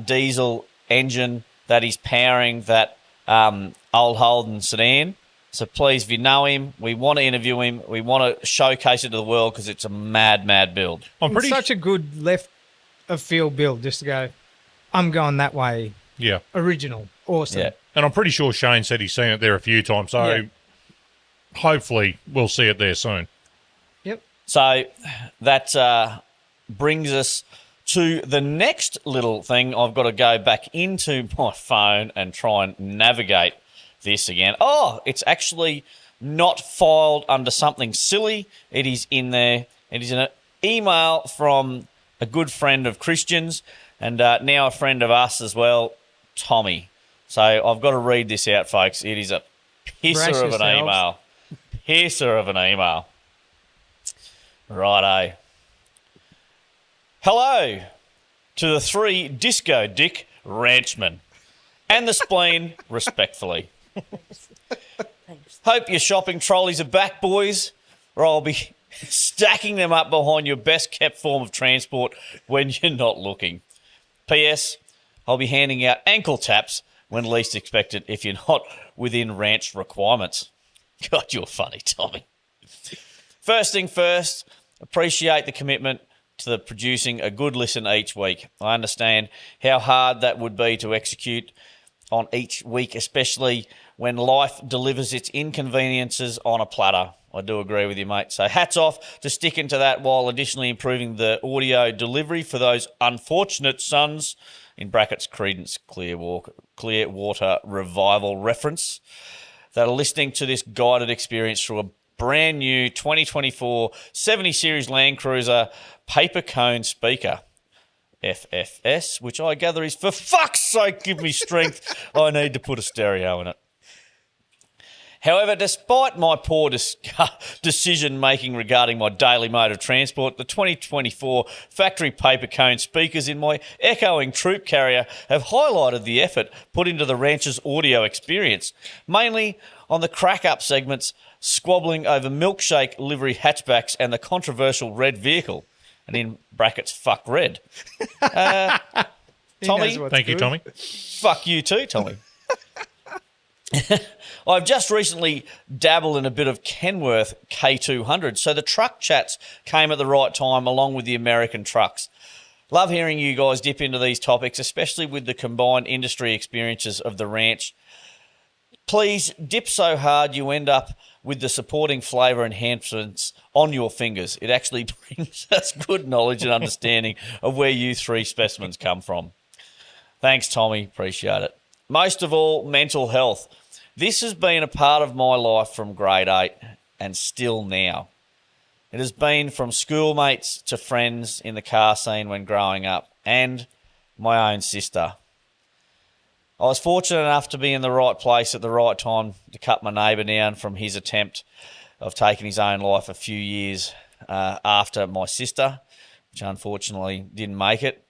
diesel engine that is powering that old Holden sedan. So please, if you know him, we want to interview him. We want to showcase it to the world because it's a mad, mad build. I'm pretty Such a good left of field build just to go, I'm going that way. yeah. Original. Awesome. Yeah. And I'm pretty sure Shane said he's seen it there a few times, so Yeah. hopefully we'll see it there soon. Yep. So that brings us to the next little thing. I've got to go back into my phone and try and navigate this again. Oh, it's actually not filed under something silly. It is in there. It is an email from a good friend of Christian's and now a friend of us as well, Tommy. So I've got to read this out, folks. It is a Brace pisser of an yourselves. email. Pisser of an email. Righto. Hello to the 3 Disco Dick Ranchmen and the spleen, respectfully. Thanks. Hope your shopping trolleys are back, boys, or I'll be stacking them up behind your best kept form of transport when you're not looking. P.S. I'll be handing out ankle taps when least expected if you're not within ranch requirements. God, you're funny, Tommy. First thing first, appreciate the commitment to the producing a good listen each week. I understand how hard that would be to execute on each week, especially when life delivers its inconveniences on a platter. I do agree with you, mate. So hats off to sticking to that while additionally improving the audio delivery for those unfortunate sons, in brackets, Creedence Clearwater Revival reference, that are listening to this guided experience through a brand new 2024 70 Series Land Cruiser paper cone speaker. FFS, which I gather is for fuck's sake, give me strength. I need to put a stereo in it. However, despite my poor decision-making regarding my daily mode of transport, the 2024 factory paper cone speakers in my echoing troop carrier have highlighted the effort put into the ranch's audio experience, mainly on the crack-up segments squabbling over milkshake livery hatchbacks and the controversial red vehicle. And in brackets, fuck red. Tommy, Thank you, Tommy. fuck you too, Tommy. I've just recently dabbled in a bit of Kenworth K200, so the truck chats came at the right time along with the American trucks. Love hearing you guys dip into these topics, especially with the combined industry experiences of the ranch. Please dip so hard you end up with the supporting flavour enhancements on your fingers. It actually brings us good knowledge and understanding of where you three specimens come from. Thanks, Tommy. Appreciate it. Most of all, mental health. This has been a part of my life from grade 8 and still now. It has been from schoolmates to friends in the car scene when growing up and my own sister. I was fortunate enough to be in the right place at the right time to cut my neighbour down from his attempt of taking his own life a few years after my sister, which unfortunately didn't make it.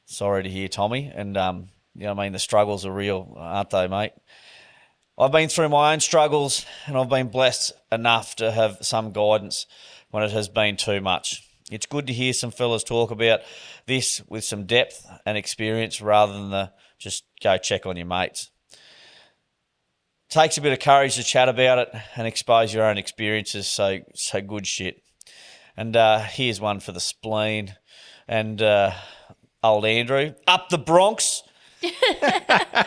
Sorry to hear, Tommy. And, the struggles are real, aren't they, mate? I've been through my own struggles and I've been blessed enough to have some guidance when it has been too much. It's good to hear some fellas talk about this with some depth and experience rather than just go check on your mates. Takes a bit of courage to chat about it and expose your own experiences, so good shit. And here's one for the spleen. And old Andrew, up the Bronx.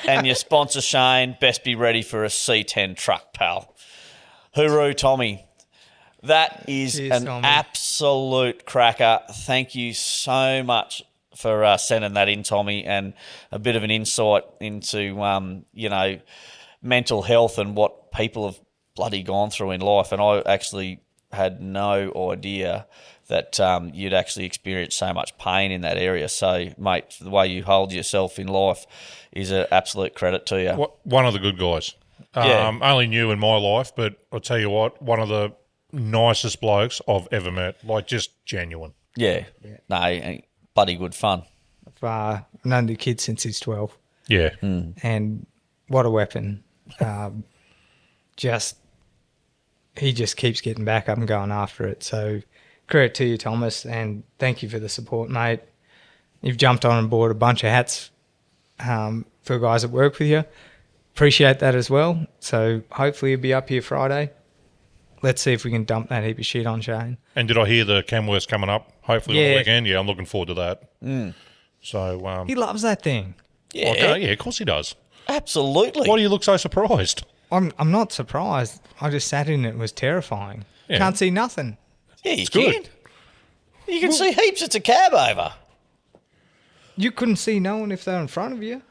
And your sponsor Shane, best be ready for a C10 truck, pal. Hooroo, Tommy. That is Cheers, Tommy. Absolute cracker. Thank you so much for sending that in, Tommy, and a bit of an insight into, mental health and what people have bloody gone through in life. And I actually had no idea that you'd actually experienced so much pain in that area. So, mate, the way you hold yourself in life is an absolute credit to you. One of the good guys. Yeah. Only knew in my life, but I'll tell you what, one of the nicest blokes I've ever met. Like, just genuine. Yeah. No, bloody good fun. I've known the kid since he's 12. Yeah. And what a weapon. He just keeps getting back up and going after it. So credit to you, Thomas, and thank you for the support, mate. You've jumped on board a bunch of hats for guys that work with you. Appreciate that as well. So hopefully you'll be up here Friday. Let's see if we can dump that heap of shit on Shane. And did I hear the Kenworth's coming up? Hopefully on Yeah. the weekend. Yeah, I'm looking forward to that. So, He loves that thing. Yeah, okay, yeah, of course he does. absolutely. Why do you look so surprised? I'm not surprised. I just sat in it. It was terrifying. Yeah. Can't see nothing. Yeah, you good. can. You can see heaps. It's a cab over. You couldn't see no one if they're in front of you.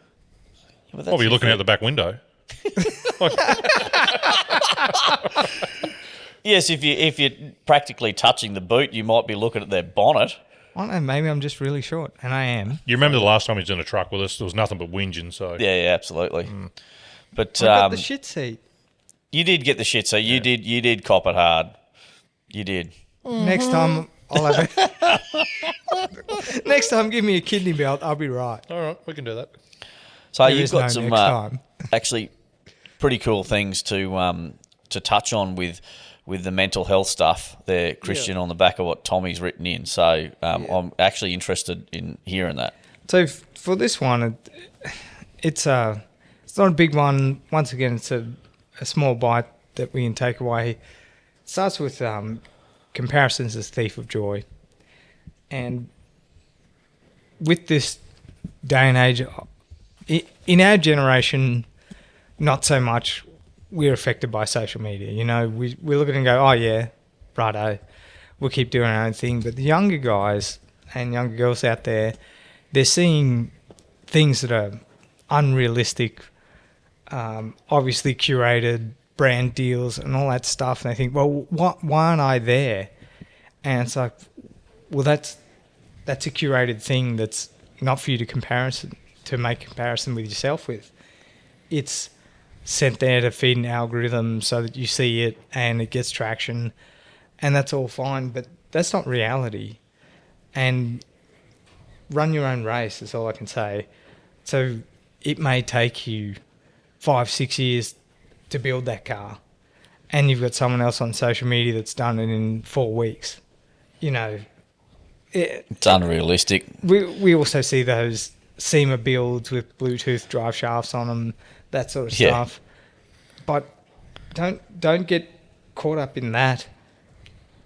Well, I'll be looking out the back window. Yes, if you're practically touching the boot, you might be looking at their bonnet. I don't know, maybe I'm just really short, and I am. You remember the last time he was in a truck with us? There was nothing but whinging, so... Yeah, absolutely. But I got the shit seat. you did get the shit, so you did cop it hard. You did. Next time, I'll have it. Next time, give me a kidney belt. I'll be right. All right, we can do that. So There you've is got no some next time. actually pretty cool things to touch on with the mental health stuff there, Christian, on the back of what Tommy's written in. So I'm actually interested in hearing that. So for this one, it's not a big one. Once again, it's a small bite that we can take away. It starts with comparisons as thief of joy. And with this day and age, in our generation, not so much. We're affected by social media. You know, we look at it and go, oh, yeah, righto, we'll keep doing our own thing. But the younger guys and younger girls out there, they're seeing things that are unrealistic, obviously curated, brand deals and all that stuff. And they think, well, why aren't I there? And it's like, well, that's a curated thing that's not for you to make comparison with yourself with. It's sent there to feed an algorithm so that you see it and it gets traction, and that's all fine, but that's not reality. And run your own race is all I can say. So it may take you 5-6 years to build that car, and you've got someone else on social media that's done it in 4 weeks. It's unrealistic. We also see those SEMA builds with Bluetooth drive shafts on them, that sort of stuff. But don't get caught up in that.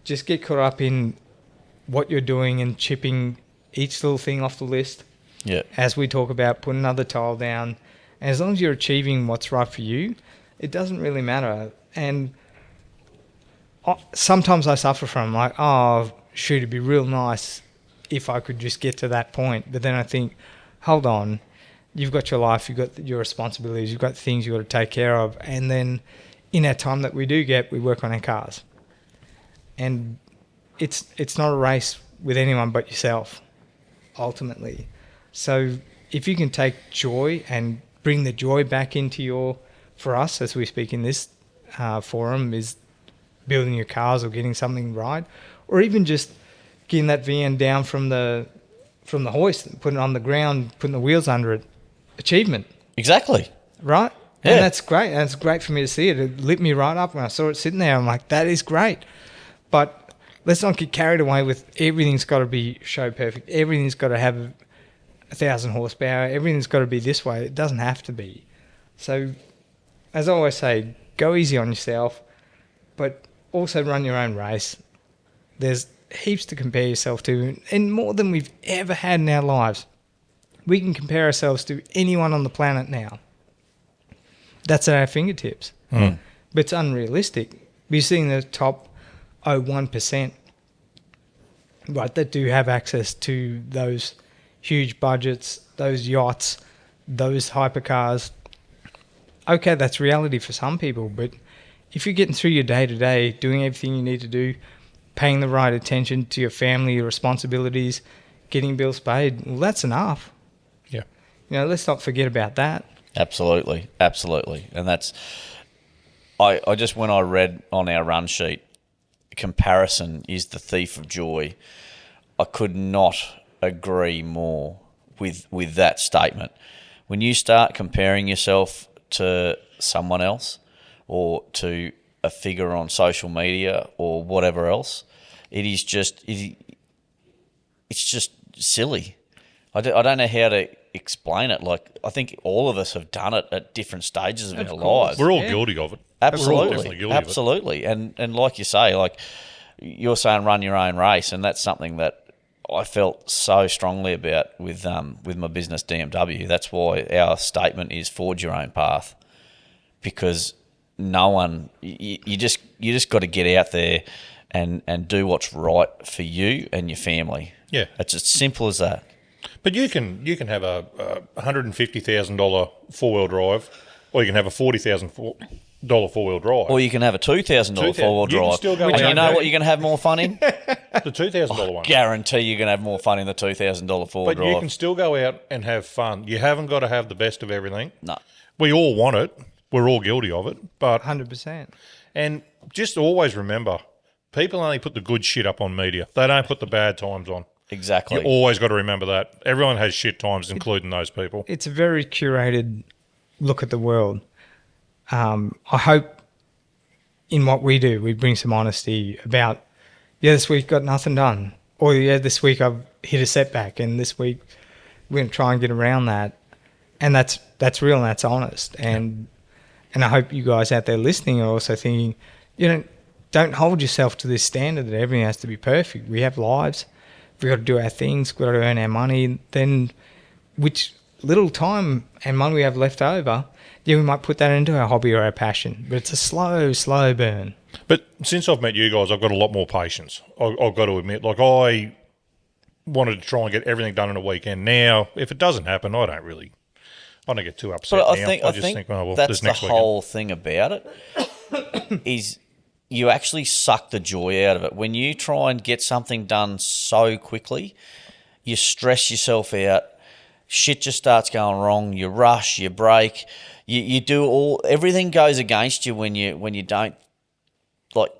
Just get caught up in what you're doing and chipping each little thing off the list. Yeah. As we talk about, put another tile down. And as long as you're achieving what's right for you, it doesn't really matter. And sometimes I suffer from like, oh, shoot, it'd be real nice if I could just get to that point. But then I think, hold on, you've got your life, you've got your responsibilities, you've got things you've got to take care of. And then in our time that we do get, we work on our cars. And it's not a race with anyone but yourself, ultimately. So if you can take joy and bring the joy back into for us, as we speak in this forum, is building your cars or getting something right, or even just getting that VN down from the hoist and putting it on the ground, putting the wheels under it, achievement. Exactly. Right? Yeah. And that's great. And it's great for me to see it. It lit me right up when I saw it sitting there. I'm like, that is great. But let's not get carried away with everything's got to be show perfect. Everything's got to have 1,000 horsepower. Everything's got to be this way. It doesn't have to be. So, as I always say, go easy on yourself, but also run your own race. There's heaps to compare yourself to, and more than we've ever had in our lives. We can compare ourselves to anyone on the planet now. That's at our fingertips. But it's unrealistic. We're seeing the top 0.1%, right, that do have access to those huge budgets, those yachts, those hypercars. Okay, that's reality for some people, but if you're getting through your day-to-day, doing everything you need to do, paying the right attention to your family, your responsibilities, getting bills paid, well, that's enough. Yeah. Let's not forget about that. Absolutely. And that's... I just, when I read on our run sheet, comparison is the thief of joy, I could not agree more with that statement. When you start comparing yourself to someone else or to a figure on social media or whatever else, it's just silly. I don't know how to explain it. Like, I think all of us have done it at different stages of our lives. We're all guilty of it. We're all definitely guilty Absolutely. of it. And like you say, like you're saying, run your own race, and that's something that I felt so strongly about with my business DMW. That's why our statement is forge your own path, because no one, you just got to get out there and do what's right for you and your family. Yeah. It's as simple as that. But you can have a $150,000 four-wheel drive, or you can have a $40,000 four-wheel drive. Or you can have a $2,000 four-wheel You can drive. still go And out you know there. what you're going to have more fun in? The $2,000 one. Guarantee you're going to have more fun in the $2,000 four-wheel But drive. you can still go out and have fun. You haven't got to have the best of everything. No. We all want it. We're all guilty of it. But 100%. And just always remember, people only put the good shit up on media. They don't put the bad times on. Exactly. You always got to remember that. Everyone has shit times, including those people. It's a very curated look at the world. I hope in what we do, we bring some honesty about, this week got nothing done. Or, this week I've hit a setback, and this week we're going to try and get around that. And that's real and that's honest. And I hope you guys out there listening are also thinking, don't hold yourself to this standard that everything has to be perfect. We have lives. We've got to do our things. We've got to earn our money. Then which little time and money we have left over, we might put that into our hobby or our passion. But it's a slow, slow burn. But since I've met you guys, I've got a lot more patience. I've got to admit. Like, I wanted to try and get everything done in a weekend. Now, if it doesn't happen, I don't get too upset. But now. I think well, that's this the next weekend. whole thing about it. is you actually suck the joy out of it. When you try and get something done so quickly, you stress yourself out. Shit just starts going wrong. You rush, you break, you do everything goes against you when you don't like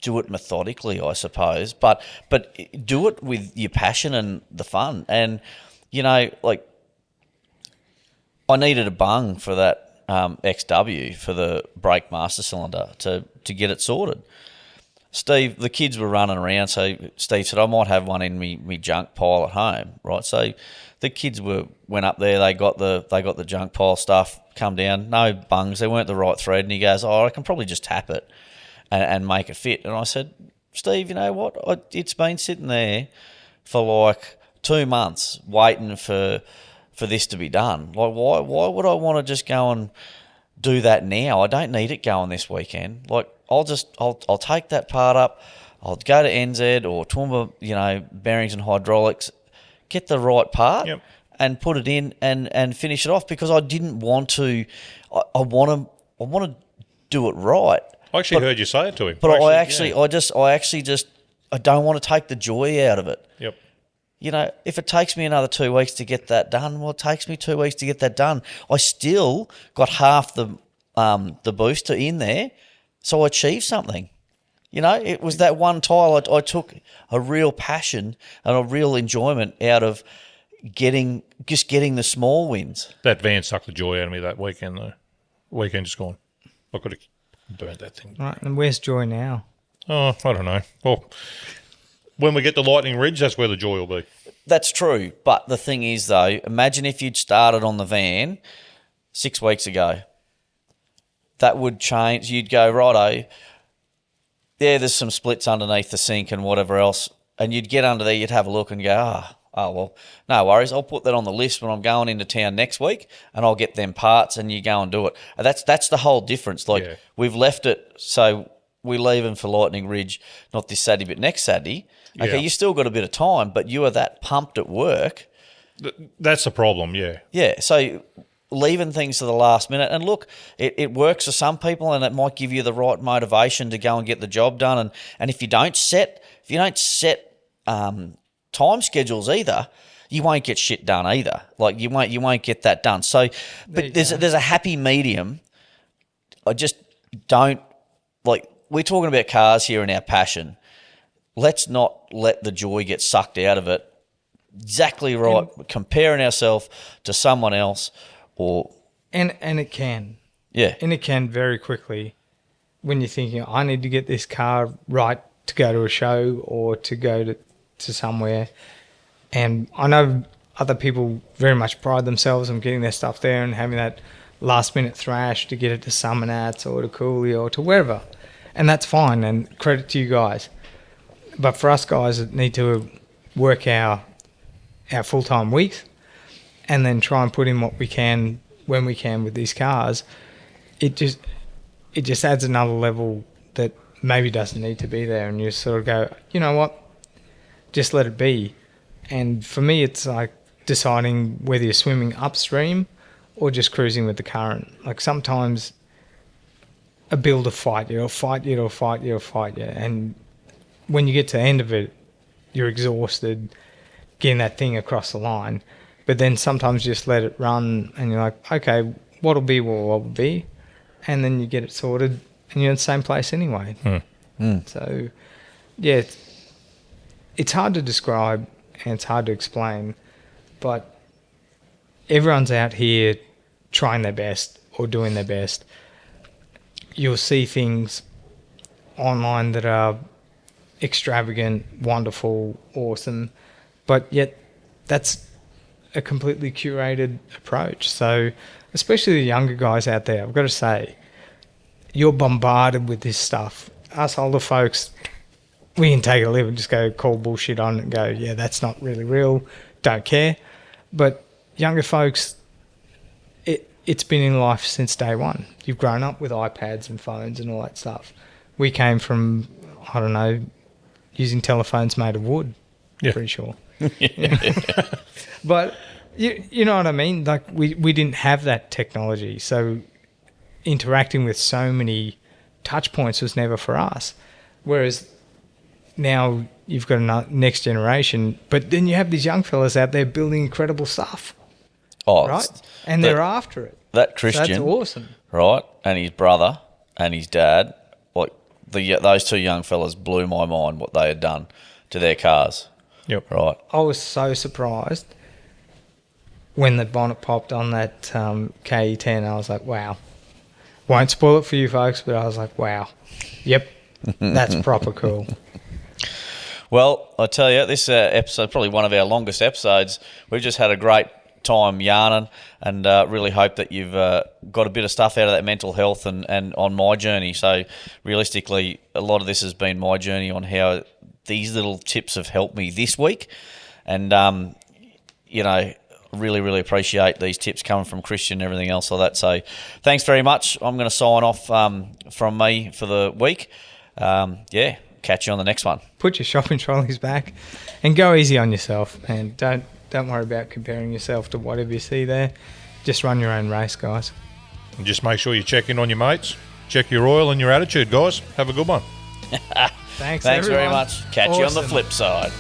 do it methodically, I suppose. But do it with your passion and the fun. And like I needed a bung for that XW for the brake master cylinder to get it sorted. Steve, the kids were running around, so Steve said, I might have one in me junk pile at home, right? So the kids went up there, they got the junk pile stuff, come down, no bungs, they weren't the right thread, and he goes, I can probably just tap it and make it fit. And I said, Steve, you know what? It's been sitting there for like 2 months waiting for this to be done. Like, why would I want to just go and do that now? I don't need it going this weekend. Like, I'll take that part up. I'll go to NZ or Toowoomba, bearings and hydraulics, get the right part and put it in and finish it off, because I didn't want to. I want to do it right. I actually heard you say it to him. But I don't want to take the joy out of it. Yep. If it takes me another 2 weeks to get that done, well, it takes me 2 weeks to get that done. I still got half the booster in there, so I achieved something. It was that one tile I took a real passion and a real enjoyment out of getting the small wins. That van sucked the joy out of me that weekend, though. Weekend just gone. I could have burnt that thing. Right, and where's Joy now? Oh, I don't know. Well, when we get the Lightning Ridge, that's where the joy will be. That's true. But the thing is, though, imagine if you'd started on the van 6 weeks ago. That would change. You'd go, righto, there's some splits underneath the sink and whatever else. And you'd get under there, you'd have a look and go, well, no worries. I'll put that on the list when I'm going into town next week, and I'll get them parts, and you go and do it. And that's the whole difference. Like, we've left it so we're leaving for Lightning Ridge, not this Saturday, but next Saturday. Okay, you still got a bit of time, but you are that pumped at work. That's the problem, yeah. Yeah, so leaving things to the last minute. And look, it works for some people, and it might give you the right motivation to go and get the job done. And if you don't set time schedules either, you won't get shit done either. Like, you won't get that done. So, but there's a happy medium. I just don't, like, we're talking about cars here and our passion. Let's not let the joy get sucked out of it. Exactly right. Comparing ourselves to someone else, and it can. Yeah. And it can very quickly when you're thinking, I need to get this car right to go to a show or to go to somewhere. And I know other people very much pride themselves on getting their stuff there and having that last minute thrash to get it to Summernats or to Cooley or to wherever. And that's fine, and credit to you guys. But for us guys that need to work our full-time weeks and then try and put in what we can when we can with these cars, it just adds another level that maybe doesn't need to be there, and you sort of go, you know what, just let it be. And for me, it's like deciding whether you're swimming upstream or just cruising with the current. Like, sometimes a build will fight you, and when you get to the end of it, you're exhausted getting that thing across the line. But then sometimes you just let it run and you're like, okay, what'll be will be. And then you get it sorted and you're in the same place anyway. So, yeah, it's hard to describe and it's hard to explain, but everyone's out here trying their best or doing their best. You'll see things online that are extravagant, wonderful, awesome, but yet that's a completely curated approach. So especially the younger guys out there, I've got to say, you're bombarded with this stuff. Us older folks, we can take it or leave it, just go call bullshit on it and go, yeah, that's not really real, don't care. But younger folks, it's been in life since day one. You've grown up with iPads and phones and all that stuff. We came from, I don't know, using telephones made of wood, pretty sure. But you know what I mean? Like, we didn't have that technology. So interacting with so many touch points was never for us. Whereas now you've got a next generation, but then you have these young fellas out there building incredible stuff, Oh, right? And they're after it. That So Christian, that's awesome. right, and his brother and his dad, like those two young fellas blew my mind what they had done to their cars. Yep. Right. I was so surprised when the bonnet popped on that KE10. I was like, wow. Won't spoil it for you folks, but I was like, wow. Yep, that's proper cool. Well, I tell you, this episode probably one of our longest episodes. We've just had a great time yarning, and really hope that you've got a bit of stuff out of that mental health and on my journey. So realistically, a lot of this has been my journey on how these little tips have helped me this week. And, really, really appreciate these tips coming from Christian and everything else like that. So thanks very much. I'm going to sign off from me for the week. Catch you on the next one. Put your shopping trolleys back and go easy on yourself, and don't worry about comparing yourself to whatever you see there. Just run your own race, guys. And just make sure you check in on your mates. Check your oil and your attitude, guys. Have a good one. Thanks Thanks very everyone. much. Catch you on the Awesome. flip side.